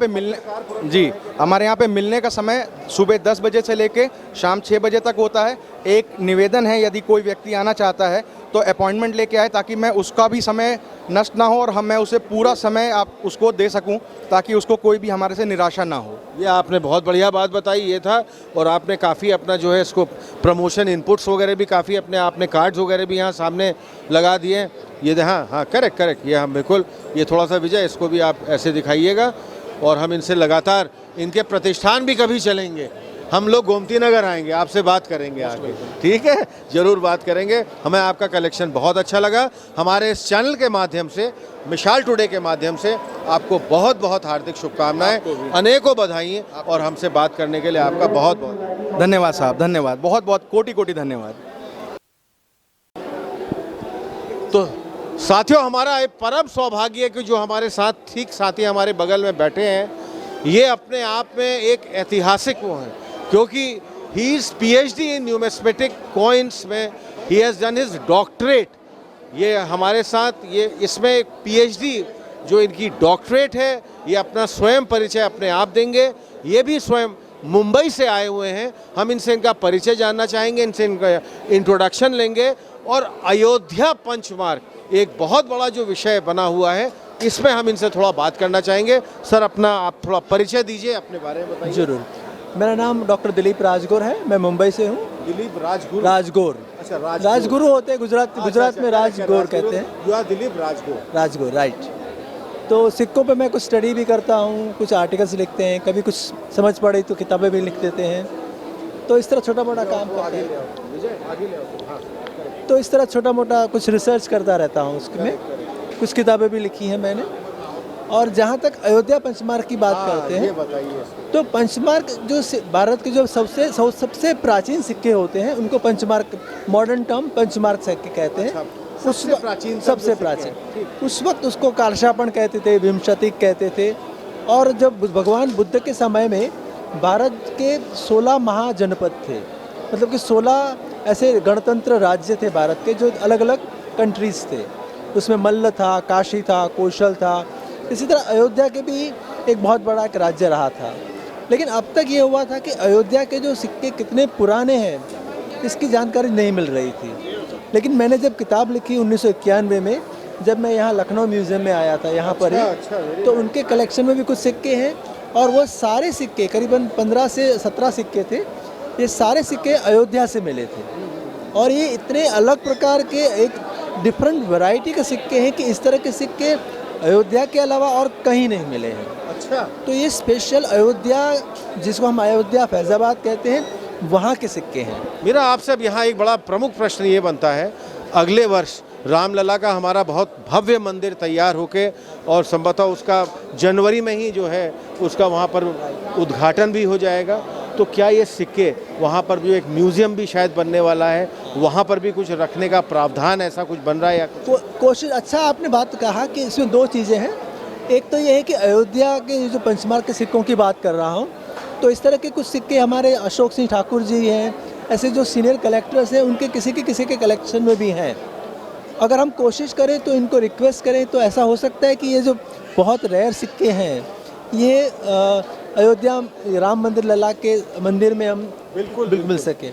Speaker 3: पे मिलने का समय सुबह 10 बजे से लेके शाम 6 बजे तक होता है। एक निवेदन है, यदि कोई व्यक्ति आना चाहता है तो अपॉइंटमेंट लेके आए, ताकि मैं उसका भी समय नष्ट ना हो और मैं उसे पूरा समय आप उसको दे सकूं, ताकि उसको कोई भी हमारे से निराशा ना हो।
Speaker 1: ये आपने बहुत बढ़िया बात बताई, ये था। और आपने काफ़ी अपना जो है इसको प्रमोशन इनपुट्स वगैरह भी काफ़ी अपने आपने कार्ड्स वगैरह भी यहाँ सामने लगा दिए। ये हाँ, करेक्ट, ये हम बिल्कुल, ये थोड़ा सा विजय, इसको भी आप ऐसे दिखाइएगा। और हम इनसे लगातार, इनके प्रतिष्ठान भी कभी चलेंगे, हम लोग गोमती नगर आएंगे, आपसे बात करेंगे आगे, ठीक है? ज़रूर बात करेंगे। हमें आपका कलेक्शन बहुत अच्छा लगा। हमारे इस चैनल के माध्यम से, मिसाल टुडे के माध्यम से आपको बहुत बहुत हार्दिक शुभकामनाएं, अनेकों बधाई, और हमसे बात करने के लिए आपका बहुत बहुत
Speaker 3: धन्यवाद साहब, धन्यवाद, बहुत बहुत कोटि धन्यवाद।
Speaker 1: तो साथियों, हमारा एक परम सौभाग्य है कि जो हमारे साथ ठीक साथी हमारे बगल में बैठे हैं, ये अपने आप में एक ऐतिहासिक वो हैं, क्योंकि he is PhD in numismatic coins में he has done his doctorate. ये हमारे साथ, ये इसमें एक PhD जो इनकी डॉक्टरेट है, ये अपना स्वयं परिचय अपने आप देंगे। ये भी स्वयं मुंबई से आए हुए हैं। हम इनसे इनका परिचय जानना चाहेंगे, इनसे इनका इंट्रोडक्शन लेंगे। और अयोध्या पंचमार्ग एक बहुत बड़ा जो विषय बना हुआ है, इसमें हम इनसे थोड़ा बात करना चाहेंगे। सर, अपना आप थोड़ा परिचय दीजिए, अपने बारे में बताइए।
Speaker 5: जरूर। मेरा नाम डॉक्टर दिलीप राजगौर है, मैं मुंबई से हूँ।
Speaker 1: दिलीप राजगुरु?
Speaker 5: राजगौर।
Speaker 1: अच्छा,
Speaker 5: राजगुरु होते हैं गुजरात में राजगौर कहते हैं।
Speaker 1: You are Dilip
Speaker 5: Rajgaur, right. तो सिक्कों पे मैं कुछ स्टडी भी करता हूँ, कुछ आर्टिकल्स लिखते हैं, कभी कुछ समझ पड़े तो किताबें भी लिख देते हैं। तो इस तरह छोटा मोटा काम करते हैं। तो इस तरह छोटा मोटा कुछ रिसर्च करता रहता हूँ, उसमें कुछ किताबें भी लिखी हैं मैंने। और जहाँ तक अयोध्या पंचमार्ग की बात करते हैं, तो पंचमार्ग जो भारत के जो सबसे प्राचीन सिक्के होते हैं, उनको पंचमार्ग, मॉडर्न टर्म पंचमार्ग सिक्के कहते हैं। सबसे प्राचीन उस वक्त उसको कालशापन कहते थे, विंशतिक कहते थे। और जब भगवान बुद्ध के समय में भारत के 16 महाजनपद थे, मतलब कि 16 ऐसे गणतंत्र राज्य थे भारत के, जो अलग अलग कंट्रीज़ थे। उसमें मल्ल था, काशी था, कौशल था। इसी तरह अयोध्या के भी एक बहुत बड़ा एक राज्य रहा था। लेकिन अब तक ये हुआ था कि अयोध्या के जो सिक्के कितने पुराने हैं, इसकी जानकारी नहीं मिल रही थी। लेकिन मैंने जब किताब लिखी 1991 में, जब मैं यहाँ लखनऊ म्यूज़ियम में आया था, यहाँ पर ही, तो उनके कलेक्शन में भी कुछ सिक्के हैं। और वो सारे सिक्के, करीबन 15 से 17 सिक्के थे, ये सारे सिक्के अयोध्या से मिले थे। और ये इतने अलग प्रकार के, एक डिफरेंट वैरायटी के सिक्के हैं कि इस तरह के सिक्के अयोध्या के अलावा और कहीं नहीं मिले हैं।
Speaker 1: अच्छा,
Speaker 5: तो ये स्पेशल अयोध्या, जिसको हम अयोध्या फैज़ाबाद कहते हैं, वहाँ के सिक्के हैं।
Speaker 1: मेरा आपसे अब यहाँ एक बड़ा प्रमुख प्रश्न ये बनता है, अगले वर्ष रामलला का हमारा बहुत भव्य मंदिर तैयार होके, और संभवतः उसका जनवरी में ही जो है उसका वहाँ पर उद्घाटन भी हो जाएगा। तो क्या ये सिक्के वहाँ पर भी एक म्यूज़ियम भी शायद बनने वाला है, वहाँ पर भी कुछ रखने का प्रावधान ऐसा कुछ बन रहा है या
Speaker 5: कोशिश? अच्छा, आपने बात कहा कि इसमें दो चीज़ें हैं। एक तो ये है कि अयोध्या के जो पंचमार्ग के सिक्कों की बात कर रहा हूँ, तो इस तरह के कुछ सिक्के हमारे अशोक सिंह ठाकुर जी हैं, ऐसे जो सीनियर कलेक्टर्स हैं, उनके किसी के कलेक्शन में भी हैं। अगर हम कोशिश करें तो इनको रिक्वेस्ट करें तो ऐसा हो सकता है कि ये जो बहुत रेयर सिक्के हैं, ये अयोध्या राम मंदिर लला के मंदिर में हम बिल्कुल मिल सके।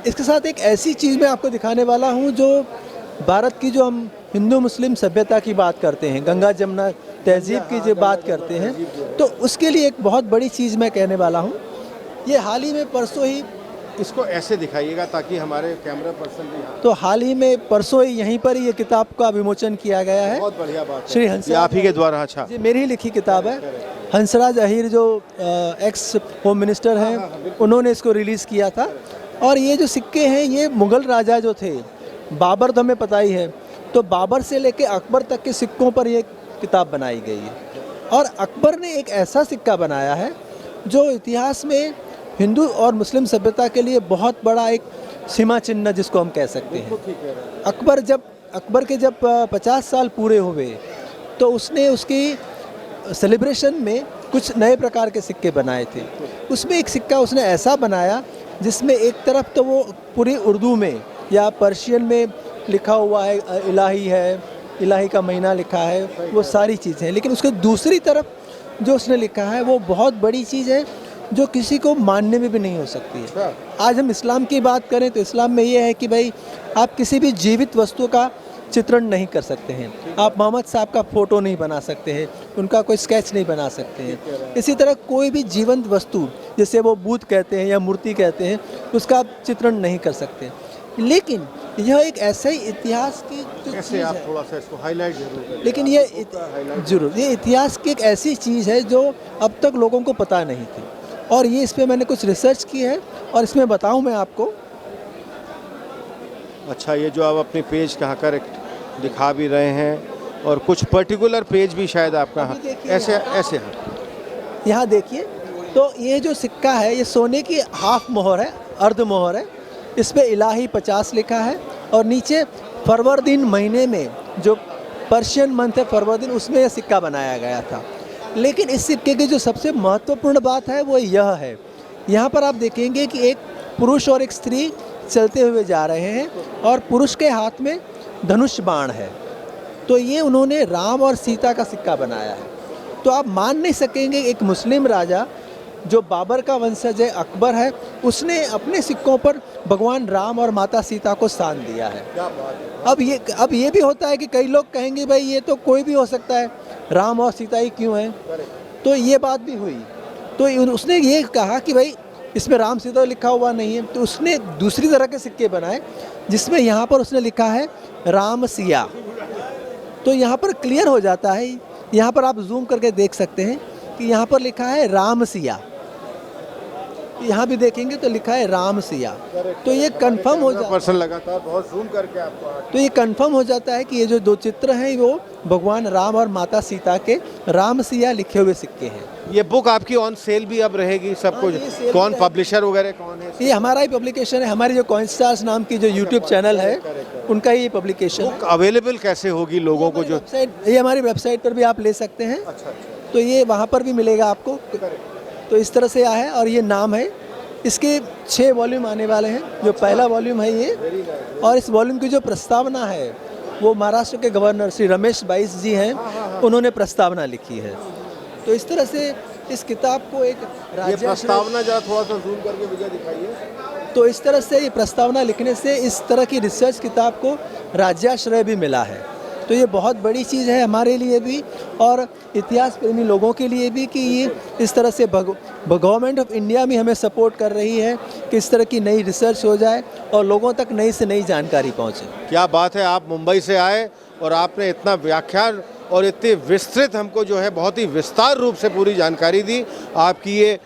Speaker 5: इसके साथ एक ऐसी चीज़ मैं आपको दिखाने वाला हूँ, जो भारत की, जो हम हिंदू मुस्लिम सभ्यता की बात करते हैं, गंगा जमुना तहजीब की जो बात करते हैं, तो उसके लिए एक बहुत बड़ी चीज़ मैं कहने वाला हूँ। ये हाल ही में परसों ही
Speaker 1: इसको ऐसे दिखाइएगा ताकि हमारे कैमरा पर्सन भी यहाँ।
Speaker 5: तो हाल ही में परसों ही यहीं पर ये किताब का विमोचन किया गया है।
Speaker 1: बहुत बढ़िया बात है।
Speaker 5: श्री
Speaker 1: ये
Speaker 5: हंसराज
Speaker 1: आप ही के द्वारा। अच्छा,
Speaker 5: जी मेरी ही लिखी किताब है। हंसराज अहीर जो एक्स होम मिनिस्टर हैं उन्होंने इसको रिलीज़ किया था। और ये जो सिक्के हैं ये मुग़ल राजा जो थे, बाबर तो हमें पता ही है, तो बाबर से लेके अकबर तक के सिक्कों पर ये किताब बनाई गई है। और अकबर ने एक ऐसा सिक्का बनाया है जो इतिहास में हिंदू और मुस्लिम सभ्यता के लिए बहुत बड़ा एक सीमा चिन्ह जिसको हम कह सकते हैं। अकबर के जब 50 साल पूरे हुए तो उसने उसकी सेलिब्रेशन में कुछ नए प्रकार के सिक्के बनाए थे। उसमें एक सिक्का उसने ऐसा बनाया जिसमें एक तरफ तो वो पूरी उर्दू में या पर्शियन में लिखा हुआ है, इलाही का महीना लिखा है, वो सारी चीज़ें हैं, लेकिन उसके दूसरी तरफ जो उसने लिखा है वो बहुत बड़ी चीज़ है जो किसी को मानने में भी नहीं हो सकती है। आज हम इस्लाम की बात करें तो इस्लाम में ये है कि भाई आप किसी भी जीवित वस्तु का चित्रण नहीं कर सकते हैं, आप मोहम्मद साहब का फ़ोटो नहीं बना सकते हैं, उनका कोई स्केच नहीं बना सकते हैं। इसी तरह कोई भी जीवंत वस्तु जैसे वो बुद्ध कहते हैं या मूर्ति कहते हैं उसका आप चित्रण नहीं कर सकते। लेकिन यह एक ऐसा ही इतिहास की जो
Speaker 1: कैसे
Speaker 5: चीज़
Speaker 1: आप
Speaker 5: है,
Speaker 1: थोड़ा सा इसको हाईलाइट जरूर करें।
Speaker 5: लेकिन ये इतिहास की एक ऐसी चीज़ है जो अब तक लोगों को पता नहीं थी। और ये इस पे मैंने कुछ रिसर्च की है और इसमें बताऊं मैं आपको।
Speaker 1: अच्छा, ये जो आप अपने पेज कहाँ कर दिखा भी रहे हैं और कुछ पर्टिकुलर पेज भी शायद आपका
Speaker 5: अभी देखिए
Speaker 1: ऐसे ऐसे
Speaker 5: यहाँ देखिए, तो ये जो सिक्का है ये सोने की हाफ मोहर है, अर्ध मोहर है। इस पे इलाही 50 लिखा है और नीचे फरवरदीन महीने में जो पर्शियन मंथ है फरवरदीन, उसमें यह सिक्का बनाया गया था। लेकिन इस सिक्के की जो सबसे महत्वपूर्ण बात है वो यह है, यहाँ पर आप देखेंगे कि एक पुरुष और एक स्त्री चलते हुए जा रहे हैं और पुरुष के हाथ में धनुष बाण है। तो ये उन्होंने राम और सीता का सिक्का बनाया है। तो आप मान नहीं सकेंगे एक मुस्लिम राजा जो बाबर का वंशज है, अकबर है, उसने अपने सिक्कों पर भगवान राम और माता सीता को स्थान दिया है। अब ये भी होता है कि कई लोग कहेंगे भाई ये तो कोई भी हो सकता है, राम और सीता ही क्यों हैं, तो ये बात भी हुई। तो उसने ये कहा कि भाई इसमें राम सीता लिखा हुआ नहीं है, तो उसने दूसरी तरह के सिक्के बनाए जिसमें यहाँ पर उसने लिखा है राम सिया। तो यहाँ पर क्लियर हो जाता है, यहाँ पर आप जूम करके देख सकते हैं कि यहाँ पर लिखा है राम सिया, यहाँ भी देखेंगे तो लिखा है राम सिया। तो ये कंफर्म हो जाता
Speaker 1: पर्सन लगातार बहुत जूम करके आपको
Speaker 5: तो ये कंफर्म हो जाता है कि ये जो दो चित्र हैं वो भगवान राम और माता सीता के राम सिया लिखे हुए सिक्के हैं।
Speaker 1: ये बुक आपकी ऑन सेल भी अब रहेगी सब कुछ?
Speaker 5: ये सेल
Speaker 1: कौन
Speaker 5: भी
Speaker 1: पब्लिशर वगैरह कौन है?
Speaker 5: ये हमारा ही पब्लिकेशन है, हमारी जो कॉइनस्टार्स नाम की जो यूट्यूब चैनल है उनका ही पब्लिकेशन है।
Speaker 1: बुक अवेलेबल कैसे होगी लोगों को जो?
Speaker 5: ये हमारी वेबसाइट पर भी आप ले सकते हैं। तो ये वहाँ पर भी मिलेगा आपको। तो इस तरह से आया है और ये नाम है, इसके 6 वॉल्यूम आने वाले हैं। जो पहला वॉल्यूम है ये, और इस वॉल्यूम की जो प्रस्तावना है वो महाराष्ट्र के गवर्नर श्री रमेश बाइस जी हैं, उन्होंने प्रस्तावना लिखी है। तो इस तरह से इस किताब को एक
Speaker 1: ये प्रस्तावना जरा थोड़ा सा जूम करके विजय दिखाइए।
Speaker 5: तो इस तरह से ये प्रस्तावना लिखने से इस तरह की रिसर्च किताब को राज्याश्रय भी मिला है। तो ये बहुत बड़ी चीज़ है हमारे लिए भी और इतिहास प्रेमी लोगों के लिए भी कि ये इस तरह से गवर्नमेंट ऑफ इंडिया भी हमें सपोर्ट कर रही है कि इस तरह की नई रिसर्च हो जाए और लोगों तक नई से नई जानकारी पहुँचे।
Speaker 1: क्या बात है, आप मुंबई से आए और आपने इतना व्याख्यान और इतनी विस्तृत हमको जो है बहुत ही विस्तार रूप से पूरी जानकारी दी। आपकी ये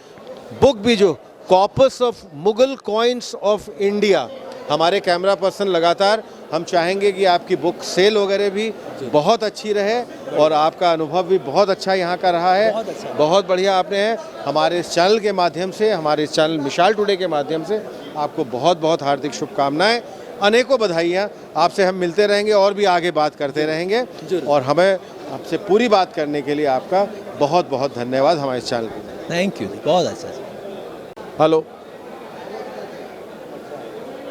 Speaker 1: बुक भी जो corpus of Mughal coins of India, हमारे कैमरा पर्सन लगातार हम चाहेंगे कि आपकी बुक सेल वगैरह भी बहुत अच्छी रहे और आपका अनुभव भी बहुत अच्छा यहाँ का रहा है। बहुत बढ़िया आपने है। हमारे इस चैनल के माध्यम से, हमारे इस चैनल मिसाल टुडे के माध्यम से आपको बहुत बहुत हार्दिक शुभकामनाएं, अनेकों बधाइयाँ। आपसे हम मिलते रहेंगे और भी आगे बात करते रहेंगे और हमें आपसे पूरी बात करने के लिए आपका बहुत बहुत धन्यवाद हमारे इस चैनल के।
Speaker 5: थैंक यू, बहुत अच्छा।
Speaker 1: हेलो।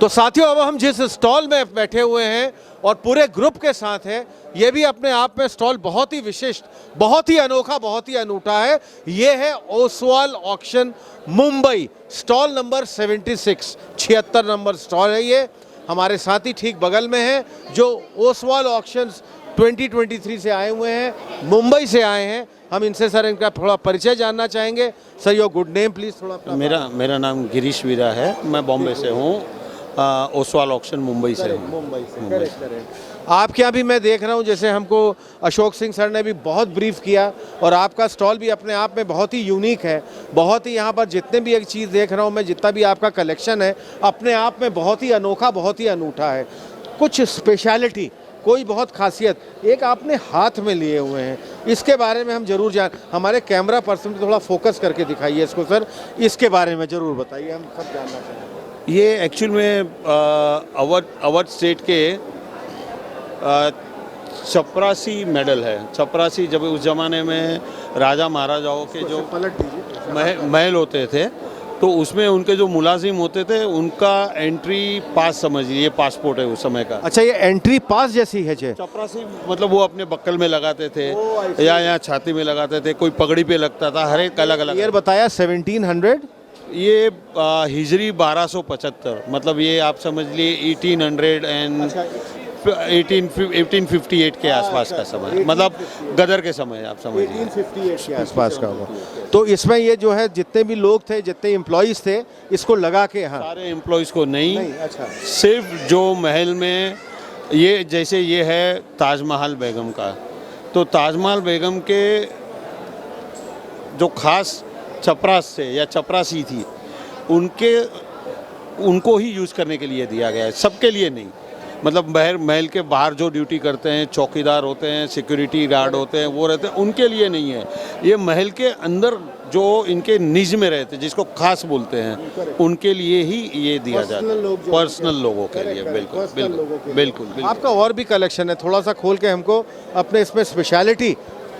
Speaker 1: तो साथियों, अब हम जिस स्टॉल में बैठे हुए हैं और पूरे ग्रुप के साथ हैं, ये भी अपने आप में स्टॉल बहुत ही विशिष्ट, बहुत ही अनोखा, बहुत ही अनूठा है। ये है Oswal auction Mumbai, stall number 76 number stall है। ये हमारे साथ ही ठीक बगल में है जो ओसवाल ऑक्शंस 2023 से आए हुए हैं, मुंबई से आए हैं। हम इनसे सर इनका थोड़ा परिचय जानना चाहेंगे। Sir your good name please, थोड़ा अपना
Speaker 6: मेरा नाम गिरीश वीरा है। मैं बॉम्बे से हूँ, ओसवाल ऑक्शन मुंबई से हूँ।
Speaker 1: मुंबई से, करेक्ट। आपके यहाँ भी मैं देख रहा हूँ, जैसे हमको अशोक सिंह सर ने भी बहुत ब्रीफ किया, और आपका स्टॉल भी अपने आप में बहुत ही यूनिक है। बहुत ही यहाँ पर जितने भी एक चीज़ देख रहा हूँ मैं, जितना भी आपका कलेक्शन है अपने आप में बहुत ही अनोखा, बहुत ही अनूठा है। कुछ स्पेशलिटी, कोई बहुत खासियत एक आपने हाथ में लिए हुए हैं, इसके बारे में हम जरूर जान, हमारे कैमरा पर्सन थोड़ा फोकस करके दिखाइए इसको सर, इसके बारे में ज़रूर बताइए, हम सब जानना चाहेंगे।
Speaker 6: ये एक्चुअल में अवध स्टेट के चपरासी मेडल है। चपरासी जब उस ज़माने में राजा महाराजाओं के जो
Speaker 1: पलट दीजिए।
Speaker 6: महल होते थे, तो उसमें उनके जो मुलाजिम होते थे उनका एंट्री पास समझिए, ये पासपोर्ट है उस समय का।
Speaker 1: अच्छा, ये एंट्री पास जैसी है जे?
Speaker 6: चपरासी मतलब वो अपने बक्कल में लगाते थे या यहाँ छाती में लगाते थे, कोई पगड़ी पे लगता था, हर एक अलग अलग।
Speaker 1: ईयर बताया 1700,
Speaker 6: ये हिजरी 1275, मतलब ये आप समझ लिए 1858 के आसपास का समय, मतलब गदर के समय आप समझिए।
Speaker 1: 1858 के आसपास का होगा। तो इसमें ये जो है जितने भी लोग थे, जितने एम्प्लॉइज थे, इसको लगा के, हाँ
Speaker 6: सारे एम्प्लॉयज़ को नहीं,
Speaker 1: अच्छा,
Speaker 6: सिर्फ जो महल में, ये जैसे ये है ताजमहल बेगम का, तो ताजमहल बेगम के जो खास चपरास से या चपरासी थी, उनको ही यूज़ करने के लिए दिया गया है, सबके लिए नहीं। मतलब महल के बाहर जो ड्यूटी करते हैं, चौकीदार होते हैं, सिक्योरिटी गार्ड होते हैं, वो रहते हैं, उनके लिए नहीं है। ये महल के अंदर जो इनके निज में रहते हैं, जिसको खास बोलते हैं, उनके लिए ही ये दिया जाता है, पर्सनल लोगों के लिए। बिल्कुल बिल्कुल बिल्कुल।
Speaker 1: आपका और भी कलेक्शन है, थोड़ा सा खोल के हमको अपने इसमें स्पेशलिटी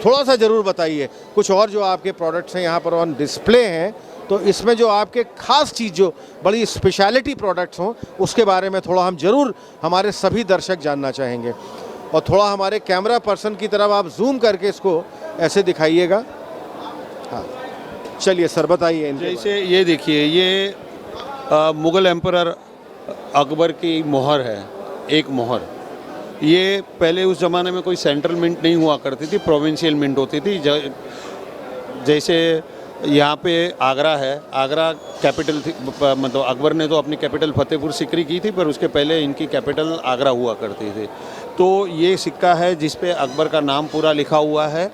Speaker 1: थोड़ा सा ज़रूर बताइए। कुछ और जो आपके प्रोडक्ट्स हैं यहाँ पर ऑन डिस्प्ले हैं, तो इसमें जो आपके खास चीज़, जो बड़ी स्पेशलिटी प्रोडक्ट्स हों, उसके बारे में थोड़ा हम ज़रूर हमारे सभी दर्शक जानना चाहेंगे। और थोड़ा हमारे कैमरा पर्सन की तरफ आप जूम करके इसको ऐसे दिखाइएगा। हाँ, चलिए सर बताइए।
Speaker 6: जैसे ये देखिए, ये मुग़ल एम्परर अकबर की मोहर है, एक मोहर। ये पहले उस ज़माने में कोई सेंट्रल मिंट नहीं हुआ करती थी, प्रोविंशियल मिंट होती थी। जैसे यहाँ पे आगरा है, आगरा कैपिटल थी, मतलब अकबर ने तो अपनी कैपिटल फतेहपुर सिकरी की थी, पर उसके पहले इनकी कैपिटल आगरा हुआ करती थी। तो ये सिक्का है जिस पे अकबर का नाम पूरा लिखा हुआ है,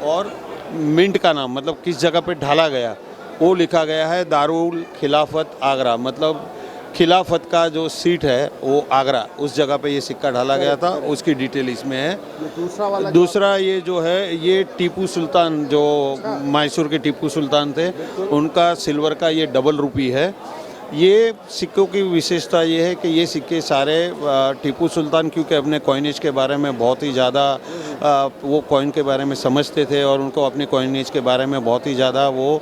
Speaker 6: और मिंट का नाम, मतलब किस जगह पे ढाला गया, वो लिखा गया है दारुल खिलाफत आगरा, मतलब खिलाफत का जो सीट है वो आगरा, उस जगह पे ये सिक्का ढाला गया था, उसकी डिटेल इसमें है। दूसरा ये जो है, ये टीपू सुल्तान, जो मैसूर के टीपू सुल्तान थे, उनका सिल्वर का ये डबल रुपी है। ये सिक्कों की विशेषता ये है कि ये सिक्के सारे टीपू सुल्तान, क्योंकि अपने कॉइनेज के बारे में बहुत ही ज़्यादा वो कॉइन के बारे में समझते थे, और उनको अपने कॉइनेज के बारे में बहुत ही ज़्यादा वो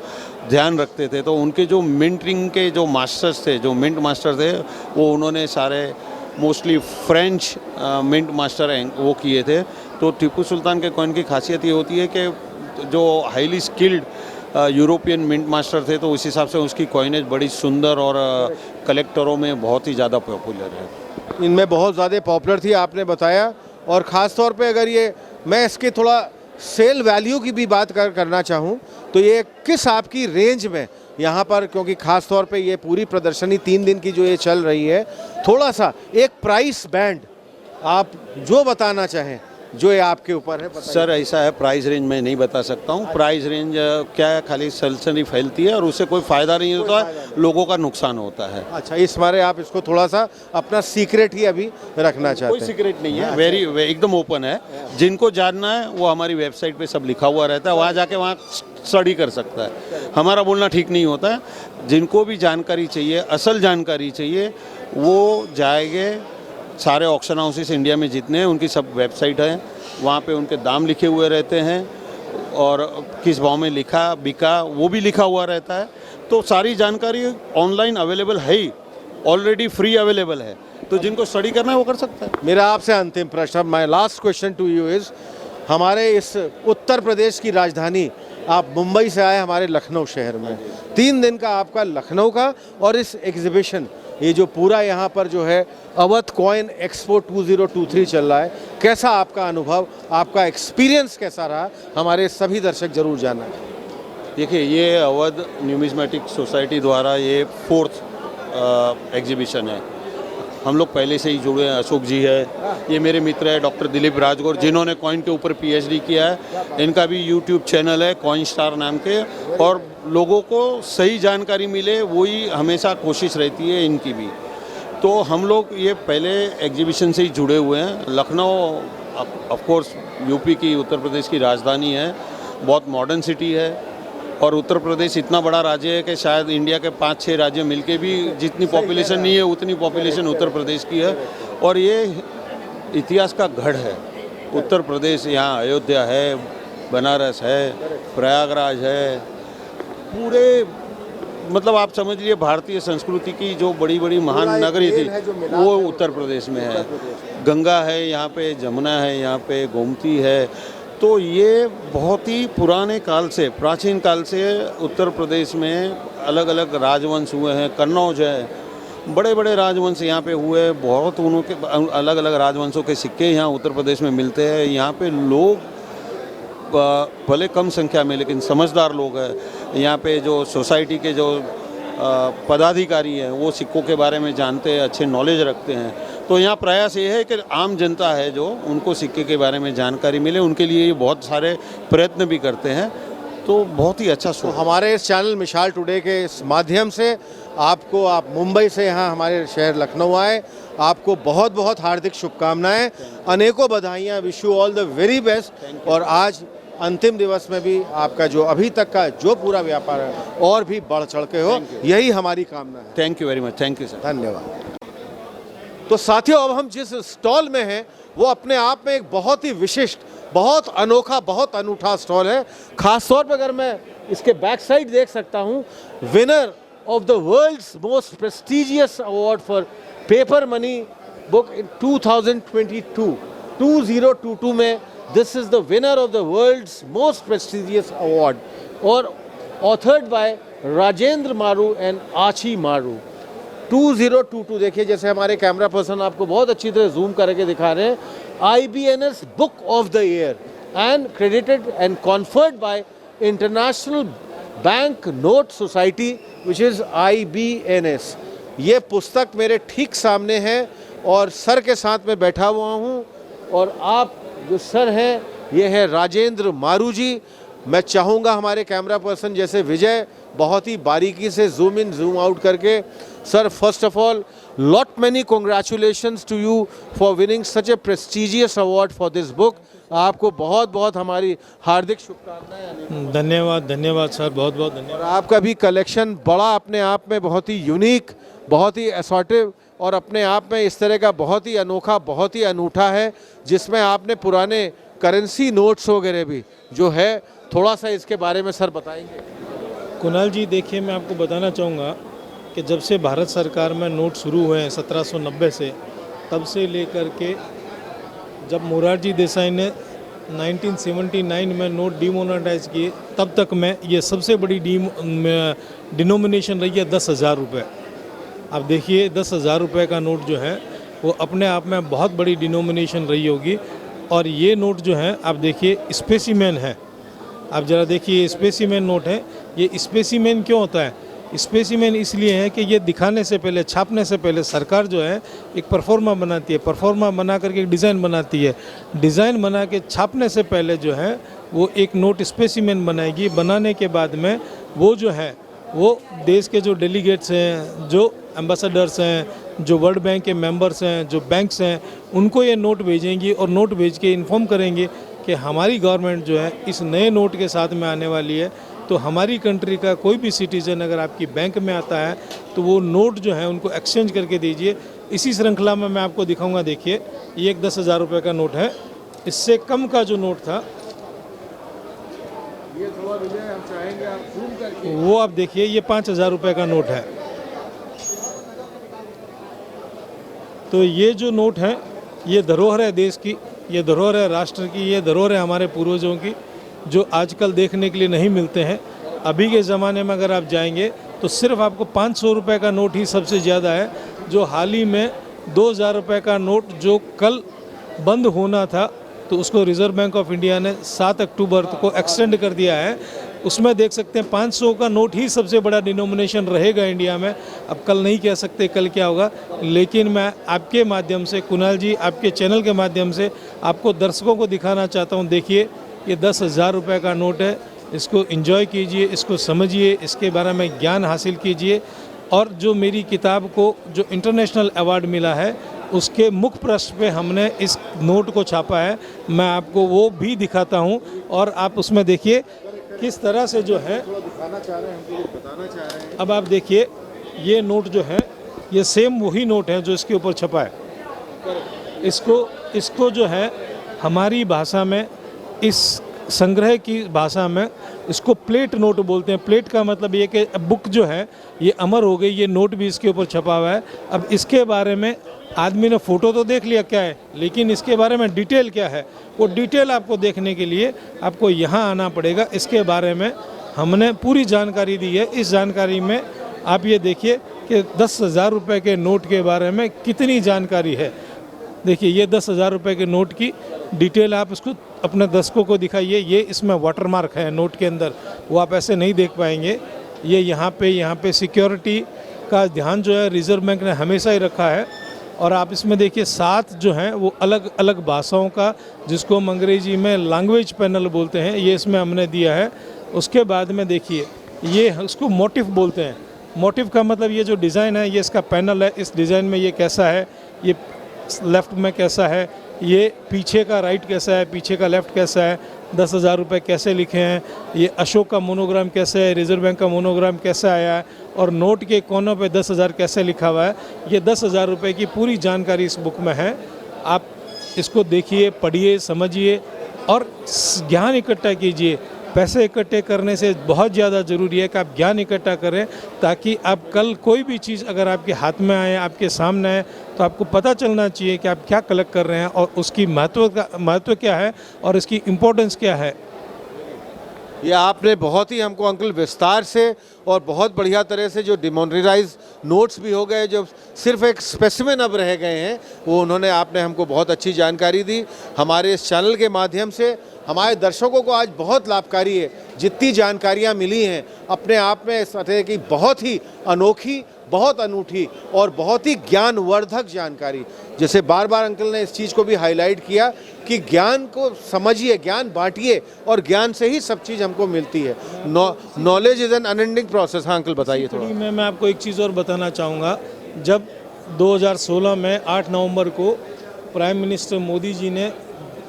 Speaker 6: ध्यान रखते थे। तो उनके जो मिंटिंग के जो मास्टर्स थे, जो मिंट मास्टर थे, वो उन्होंने सारे मोस्टली फ्रेंच मिंट मास्टर हैं वो किए थे। तो टीपू सुल्तान के कॉइन की खासियत ये होती है कि जो highly skilled European mint master थे, तो उस हिसाब से उसकी कॉइनेज बड़ी सुंदर और कलेक्टरों में बहुत ही ज़्यादा पॉपुलर है।
Speaker 1: इनमें बहुत ज़्यादा पॉपुलर थी, आपने बताया। और ख़ास तौर पे अगर ये मैं इसके थोड़ा सेल वैल्यू की भी बात करना चाहूँ, तो ये किस आपकी रेंज में यहाँ पर, क्योंकि ख़ास तौर पे ये पूरी प्रदर्शनी 3 दिन की जो ये चल रही है, थोड़ा सा एक प्राइस बैंड आप जो बताना चाहें, जो ये आपके ऊपर है।
Speaker 6: सर ऐसा है, प्राइस रेंज मैं नहीं बता सकता हूँ। प्राइस रेंज क्या है, खाली सनसनी फैलती है और उससे कोई फ़ायदा नहीं होता है, लोगों का नुकसान होता है।
Speaker 1: अच्छा, इस बारे आप इसको थोड़ा सा अपना सीक्रेट ही अभी रखना चाहते हैं?
Speaker 6: कोई सीक्रेट नहीं है, वेरी एकदम ओपन है। जिनको जानना है वो हमारी वेबसाइट पे सब लिखा हुआ रहता है, वहाँ जाके वहाँ स्टडी कर सकता है। हमारा बोलना ठीक नहीं होता है। जिनको भी जानकारी चाहिए, असल जानकारी चाहिए, वो जाएंगे सारे ऑक्शन हाउसेस इंडिया में जितने हैं, उनकी सब वेबसाइट है, वहाँ पे उनके दाम लिखे हुए रहते हैं, और किस भाव में लिखा बिका वो भी लिखा हुआ रहता है। तो सारी जानकारी ऑनलाइन अवेलेबल है ही, ऑलरेडी फ्री अवेलेबल है, तो जिनको स्टडी करना है वो कर सकता है।
Speaker 1: मेरा आपसे अंतिम प्रश्न, my last question to you is, हमारे इस उत्तर प्रदेश की राजधानी, आप मुंबई से आए हमारे लखनऊ शहर में, 3 दिन का आपका लखनऊ का और इस एग्जीबिशन ये जो पूरा यहाँ पर जो है अवध कॉइन एक्सपो 2023 चल रहा है, कैसा आपका अनुभव, आपका एक्सपीरियंस कैसा रहा, हमारे सभी दर्शक जरूर जानना।
Speaker 6: देखिए, ये अवध न्यूमिज्मेटिक सोसाइटी द्वारा ये 4th एग्जीबिशन है। हम लोग पहले से ही जुड़े हैं। अशोक जी है, ये मेरे मित्र है डॉक्टर दिलीप राजगौर, जिन्होंने कॉइन के ऊपर PhD किया है। इनका भी YouTube चैनल है कॉइन स्टार नाम के, और लोगों को सही जानकारी मिले वही हमेशा कोशिश रहती है इनकी भी। तो हम लोग ये पहले एग्जीबिशन से ही जुड़े हुए हैं। लखनऊ ऑफ कोर्स यूपी की, उत्तर प्रदेश की राजधानी है, बहुत मॉडर्न सिटी है, और उत्तर प्रदेश इतना बड़ा राज्य है कि शायद इंडिया के 5-6 राज्य मिलके भी जितनी पॉपुलेशन नहीं है उतनी पॉपुलेशन उत्तर प्रदेश की है। और ये इतिहास का गढ़ है उत्तर प्रदेश। यहाँ अयोध्या है, बनारस है, प्रयागराज है, पूरे मतलब आप समझ लीजिए भारतीय संस्कृति की जो बड़ी बड़ी महान नगरी थी वो उत्तर प्रदेश में है। गंगा है यहाँ पे, जमुना है यहाँ पे, गोमती है। तो ये बहुत ही पुराने काल से, प्राचीन काल से उत्तर प्रदेश में अलग अलग राजवंश हुए हैं। कन्नौज है, बड़े बड़े राजवंश यहाँ पे हुए। बहुत उनके अलग अलग राजवंशों के सिक्के यहाँ उत्तर प्रदेश में मिलते हैं। यहाँ पे लोग भले कम संख्या में लेकिन समझदार लोग हैं। यहाँ पे जो सोसाइटी के जो पदाधिकारी हैं वो सिक्कों के बारे में जानते हैं, अच्छे नॉलेज रखते हैं। तो यहाँ प्रयास ये है कि आम जनता है जो, उनको सिक्के के बारे में जानकारी मिले, उनके लिए ये बहुत सारे प्रयत्न भी करते हैं। तो बहुत ही अच्छा शो।
Speaker 1: हमारे इस चैनल मिसाल टुडे के इस माध्यम से आपको, आप मुंबई से यहाँ हमारे शहर लखनऊ आए, आपको बहुत बहुत हार्दिक शुभकामनाएं, अनेकों बधाइयाँ, wish you all the very best. और आज अंतिम दिवस में भी आपका जो अभी तक का जो पूरा व्यापार है और भी बढ़ चढ़ के हो, यही हमारी कामना है।
Speaker 6: Thank you very much. Thank you sir.
Speaker 1: धन्यवाद। तो साथियों, अब हम जिस स्टॉल में हैं वो अपने आप में एक बहुत ही विशिष्ट, बहुत अनोखा, बहुत अनूठा स्टॉल है। खास तौर पर अगर मैं इसके बैक साइड देख सकता हूँ, winner of the world's most prestigious award for paper money book in 2022 में this is the winner of the world's most prestigious award, और authored by Rajendra Maru and आची मारू। 2022 देखिए, जैसे हमारे कैमरा पर्सन आपको बहुत अच्छी तरह जूम करके दिखा रहे हैं, IBNS book of the year and credited and conferred bye international bank note society which is IBNS। ये पुस्तक मेरे ठीक सामने है और सर के साथ में बैठा हुआ हूँ, और आप जो सर हैं ये है राजेंद्र मारू जी। मैं चाहूँगा हमारे कैमरा पर्सन जैसे विजय बहुत ही बारीकी से जूम इन जूम आउट करके, sir first of all lot many congratulations to you for winning such a prestigious award for this book. आपको बहुत बहुत हमारी हार्दिक शुभकामनाएं।
Speaker 7: धन्यवाद, धन्यवाद सर, बहुत बहुत धन्यवाद।
Speaker 1: और आपका भी कलेक्शन बड़ा अपने आप में बहुत ही यूनिक, बहुत ही असॉर्टिव, और अपने आप में इस तरह का बहुत ही अनोखा, बहुत ही अनूठा है, जिसमें आपने पुराने करेंसी नोट्स वगैरह भी जो है, थोड़ा सा इसके बारे में सर बताएंगे।
Speaker 7: कुणाल जी, देखिए मैं आपको बताना चाहूँगा कि जब से भारत सरकार में नोट शुरू हुए हैं 1790 से, तब से लेकर के जब मोरारजी देसाई ने 1979 में नोट डिमोनेटाइज किए, तब तक में ये सबसे बड़ी डिनोमिनेशन रही है 10,000 रुपये। अब देखिए 10,000 रुपये का नोट जो है वो अपने आप में बहुत बड़ी डिनोमिनेशन रही होगी। और ये नोट जो है आप देखिए स्पेसिमेन है। आप ज़रा देखिए, स्पेसिमेन नोट है। ये स्पेसिमेन क्यों होता है? स्पेसिमेन इसलिए है कि ये दिखाने से पहले, छापने से पहले सरकार जो है एक परफॉर्मा बनाती है, परफॉर्मा बना करके एक डिज़ाइन बनाती है, डिज़ाइन बना के छापने से पहले जो है वो एक नोट स्पेसिमेन बनाएगी। बनाने के बाद में वो जो है वो देश के जो डेलीगेट्स हैं, जो एम्बेसडर्स हैं, जो वर्ल्ड बैंक के मेंबर्स हैं, जो बैंक्स हैं, उनको ये नोट भेजेंगी और नोट भेज के इन्फॉर्म करेंगे कि हमारी गवर्नमेंट जो है इस नए नोट के साथ में आने वाली है। तो हमारी कंट्री का कोई भी सिटीज़न अगर आपकी बैंक में आता है तो वो नोट जो है उनको एक्सचेंज करके दीजिए। इसी श्रृंखला में मैं आपको दिखाऊंगा। देखिए, ये एक 10,000 रुपये का नोट है। इससे कम का जो नोट था
Speaker 1: ये थोड़ा विजय हम चाहेंगे आप जूम करके,
Speaker 7: वो आप देखिए, ये 5,000 रुपये का नोट है। तो ये जो नोट है ये धरोहर है देश की, ये धरोहर है राष्ट्र की, ये धरोहर है हमारे पूर्वजों की, जो आजकल देखने के लिए नहीं मिलते हैं। अभी के ज़माने में अगर आप जाएंगे तो सिर्फ आपको 500 रुपये का नोट ही सबसे ज़्यादा है। जो हाल ही में 2000 रुपये का नोट जो कल बंद होना था, तो उसको रिज़र्व बैंक ऑफ इंडिया ने 7 अक्टूबर को एक्सटेंड कर दिया है। उसमें देख सकते हैं 500 का नोट ही सबसे बड़ा डिनोमिनेशन रहेगा इंडिया में। अब कल नहीं कह सकते कल क्या होगा, लेकिन मैं आपके माध्यम से, कुणाल जी, आपके चैनल के माध्यम से आपको दर्शकों को दिखाना चाहता हूँ। देखिए, ये 10,000 रुपये का नोट है। इसको एंजॉय कीजिए, इसको समझिए, इसके बारे में ज्ञान हासिल कीजिए। और जो मेरी किताब को जो इंटरनेशनल अवार्ड मिला है, उसके मुख्य पृष्ठ पे हमने इस नोट को छापा है। मैं आपको वो भी दिखाता हूँ और आप उसमें देखिए किस तरह से जो है
Speaker 1: दिखाना चाह रहे हैं, हमको कुछ बताना चाह रहे हैं।
Speaker 7: अब आप देखिए, ये नोट जो है, ये सेम वही नोट है जो इसके ऊपर छपा है। इसको जो है हमारी भाषा में, इस संग्रह की भाषा में इसको प्लेट नोट बोलते हैं। प्लेट का मतलब ये कि बुक जो है ये अमर हो गई, ये नोट भी इसके ऊपर छपा हुआ है। अब इसके बारे में आदमी ने फ़ोटो तो देख लिया क्या है, लेकिन इसके बारे में डिटेल क्या है, वो डिटेल आपको देखने के लिए आपको यहाँ आना पड़ेगा। इसके बारे में हमने पूरी जानकारी दी है। इस जानकारी में आप ये देखिए कि 10,000 रुपये के नोट के बारे में कितनी जानकारी है। देखिए, ये 10,000 रुपये के नोट की डिटेल आप इसको अपने दर्शकों को दिखाइए। ये इसमें वाटरमार्क है नोट के अंदर, वो आप ऐसे नहीं देख पाएंगे। ये यहाँ पे सिक्योरिटी का ध्यान जो है रिज़र्व बैंक ने हमेशा ही रखा है। और आप इसमें देखिए 7 जो हैं वो अलग अलग भाषाओं का, जिसको हम अंग्रेजी में लैंग्वेज पैनल बोलते हैं, ये इसमें हमने दिया है। उसके बाद में देखिए, ये उसको मोटिव बोलते हैं। मोटिव का मतलब ये जो डिज़ाइन है, ये इसका पैनल है। इस डिज़ाइन में ये कैसा है, ये लेफ़्ट में कैसा है, ये पीछे का राइट कैसा है, पीछे का लेफ़्ट कैसा है, 10,000 रुपये कैसे लिखे हैं, ये अशोक का मोनोग्राम कैसे है, रिज़र्व बैंक का मोनोग्राम कैसा आया है, और नोट के कोनों पे 10,000 कैसे लिखा हुआ है। ये 10,000 रुपये की पूरी जानकारी इस बुक में है। आप इसको देखिए, पढ़िए, समझिए और ज्ञान इकट्ठा कीजिए। पैसे इकट्ठे करने से बहुत ज़्यादा ज़रूरी है कि आप ज्ञान इकट्ठा करें, ताकि आप कल कोई भी चीज़ अगर आपके हाथ में आए, आपके सामने आए, तो आपको पता चलना चाहिए कि आप क्या कलेक्ट कर रहे हैं और उसकी महत्व क्या है और इसकी इम्पोर्टेंस क्या है।
Speaker 1: ये आपने बहुत ही हमको अंकल विस्तार से और बहुत बढ़िया तरह से, जो डिमोनेटाइज नोट्स भी हो गए, जो सिर्फ एक स्पेसिमेन अब रह गए हैं, वो उन्होंने आपने हमको बहुत अच्छी जानकारी दी। हमारे इस चैनल के माध्यम से हमारे दर्शकों को आज बहुत लाभकारी है। जितनी जानकारियाँ मिली हैं अपने आप में इस तरह की बहुत ही अनोखी, बहुत अनूठी और बहुत ही ज्ञानवर्धक जानकारी। जैसे बार बार अंकल ने इस चीज़ को भी हाईलाइट किया कि ज्ञान को समझिए, ज्ञान बांटिए, और ज्ञान से ही सब चीज़ हमको मिलती है। Knowledge is an unending process. हाँ अंकल, बताइए थोड़ा।
Speaker 7: मैं आपको एक चीज़ और बताना चाहूँगा। जब 2016 में 8 नवंबर को प्राइम मिनिस्टर मोदी जी ने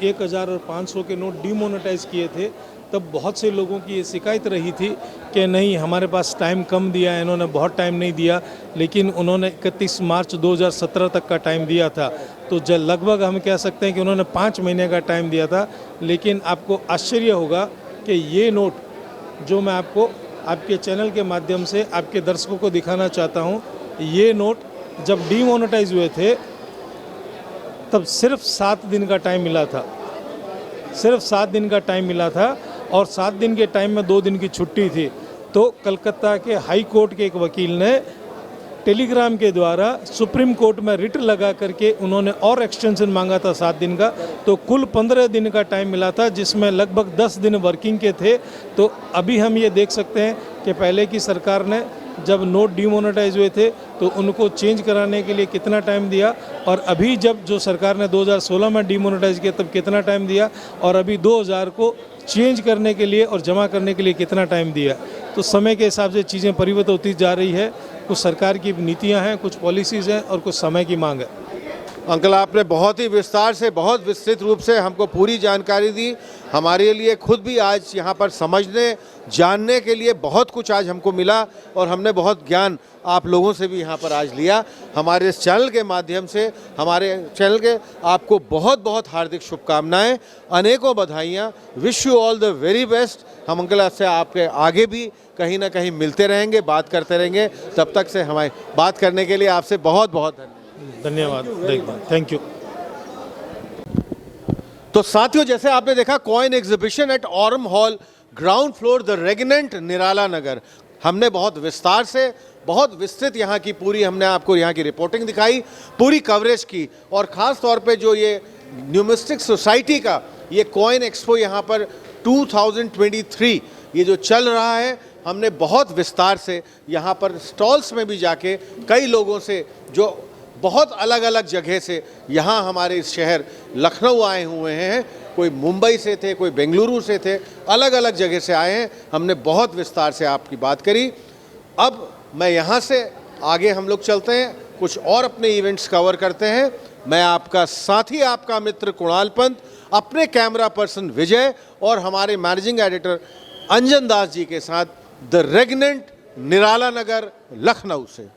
Speaker 7: 1000 और 500 के नोट डिमोनेटाइज किए थे, तब बहुत से लोगों की ये शिकायत रही थी कि नहीं, हमारे पास टाइम कम दिया है, इन्होंने बहुत टाइम नहीं दिया। लेकिन उन्होंने 31 मार्च 2017 तक का टाइम दिया था, तो लगभग हम कह सकते हैं कि उन्होंने 5 महीने का टाइम दिया था। लेकिन आपको आश्चर्य होगा कि ये नोट जो मैं आपको आपके चैनल के माध्यम से आपके दर्शकों को दिखाना चाहता हूँ, ये नोट जब डिमोनेटाइज हुए थे तब सिर्फ 7 दिन का टाइम मिला था। सिर्फ 7 दिन का टाइम मिला था, और 7 दिन के टाइम में 2 दिन की छुट्टी थी। तो कलकत्ता के हाई कोर्ट के एक वकील ने टेलीग्राम के द्वारा सुप्रीम कोर्ट में रिट लगा करके उन्होंने और एक्सटेंशन मांगा था 7 दिन का। तो कुल 15 दिन का टाइम मिला था, जिसमें लगभग 10 दिन वर्किंग के थे। तो अभी हम ये देख सकते हैं कि पहले की सरकार ने जब नोट डिमोनेटाइज हुए थे तो उनको चेंज कराने के लिए कितना टाइम दिया, और अभी जब जो सरकार ने 2016 में डिमोनेटाइज किया तब कितना टाइम दिया, और अभी 2000 को चेंज करने के लिए और जमा करने के लिए कितना टाइम दिया। तो समय के हिसाब से चीज़ें परिवर्तित होती जा रही है। कुछ सरकार की नीतियां हैं, कुछ पॉलिसीज़ हैं और कुछ समय की मांग है।
Speaker 1: अंकल, आपने बहुत ही विस्तार से, बहुत विस्तृत रूप से हमको पूरी जानकारी दी। हमारे लिए खुद भी आज यहाँ पर समझने, जानने के लिए बहुत कुछ आज हमको मिला, और हमने बहुत ज्ञान आप लोगों से भी यहाँ पर आज लिया। हमारे इस चैनल के माध्यम से, हमारे चैनल के आपको बहुत बहुत हार्दिक शुभकामनाएं, अनेकों बधाइयाँ। Wish you all the very best. हम अंकल से आपके आगे भी कहीं ना कहीं मिलते रहेंगे, बात करते रहेंगे। तब तक से हमारी बात करने के लिए आपसे बहुत बहुत
Speaker 7: धन्यवाद। Thank you.
Speaker 1: तो साथियों, जैसे आपने देखा, coin exhibition at Aurum hall, ground floor, the Regnant, Nirala Nagar. हमने बहुत विस्तार से, बहुत विस्तृत यहाँ की पूरी हमने आपको यहाँ की रिपोर्टिंग दिखाई, पूरी कवरेज की, और ख़ास तौर पे जो ये न्यूमिस्टिक सोसाइटी का ये कॉइन एक्सपो यहाँ पर 2023 ये जो चल रहा है, हमने बहुत विस्तार से यहाँ पर स्टॉल्स में भी जाके कई लोगों से जो बहुत अलग अलग जगह से यहाँ हमारे इस शहर लखनऊ आए हुए हैं, कोई मुंबई से थे, कोई बेंगलुरु से थे, अलग अलग जगह से आए हैं, हमने बहुत विस्तार से आपकी बात करी। अब मैं यहाँ से आगे हम लोग चलते हैं, कुछ और अपने इवेंट्स कवर करते हैं। मैं आपका साथी, आपका मित्र कुणाल पंत, अपने कैमरा पर्सन विजय और हमारे मैनेजिंग एडिटर अंजन दास जी के साथ द रेगनेंट, निराला नगर, लखनऊ से।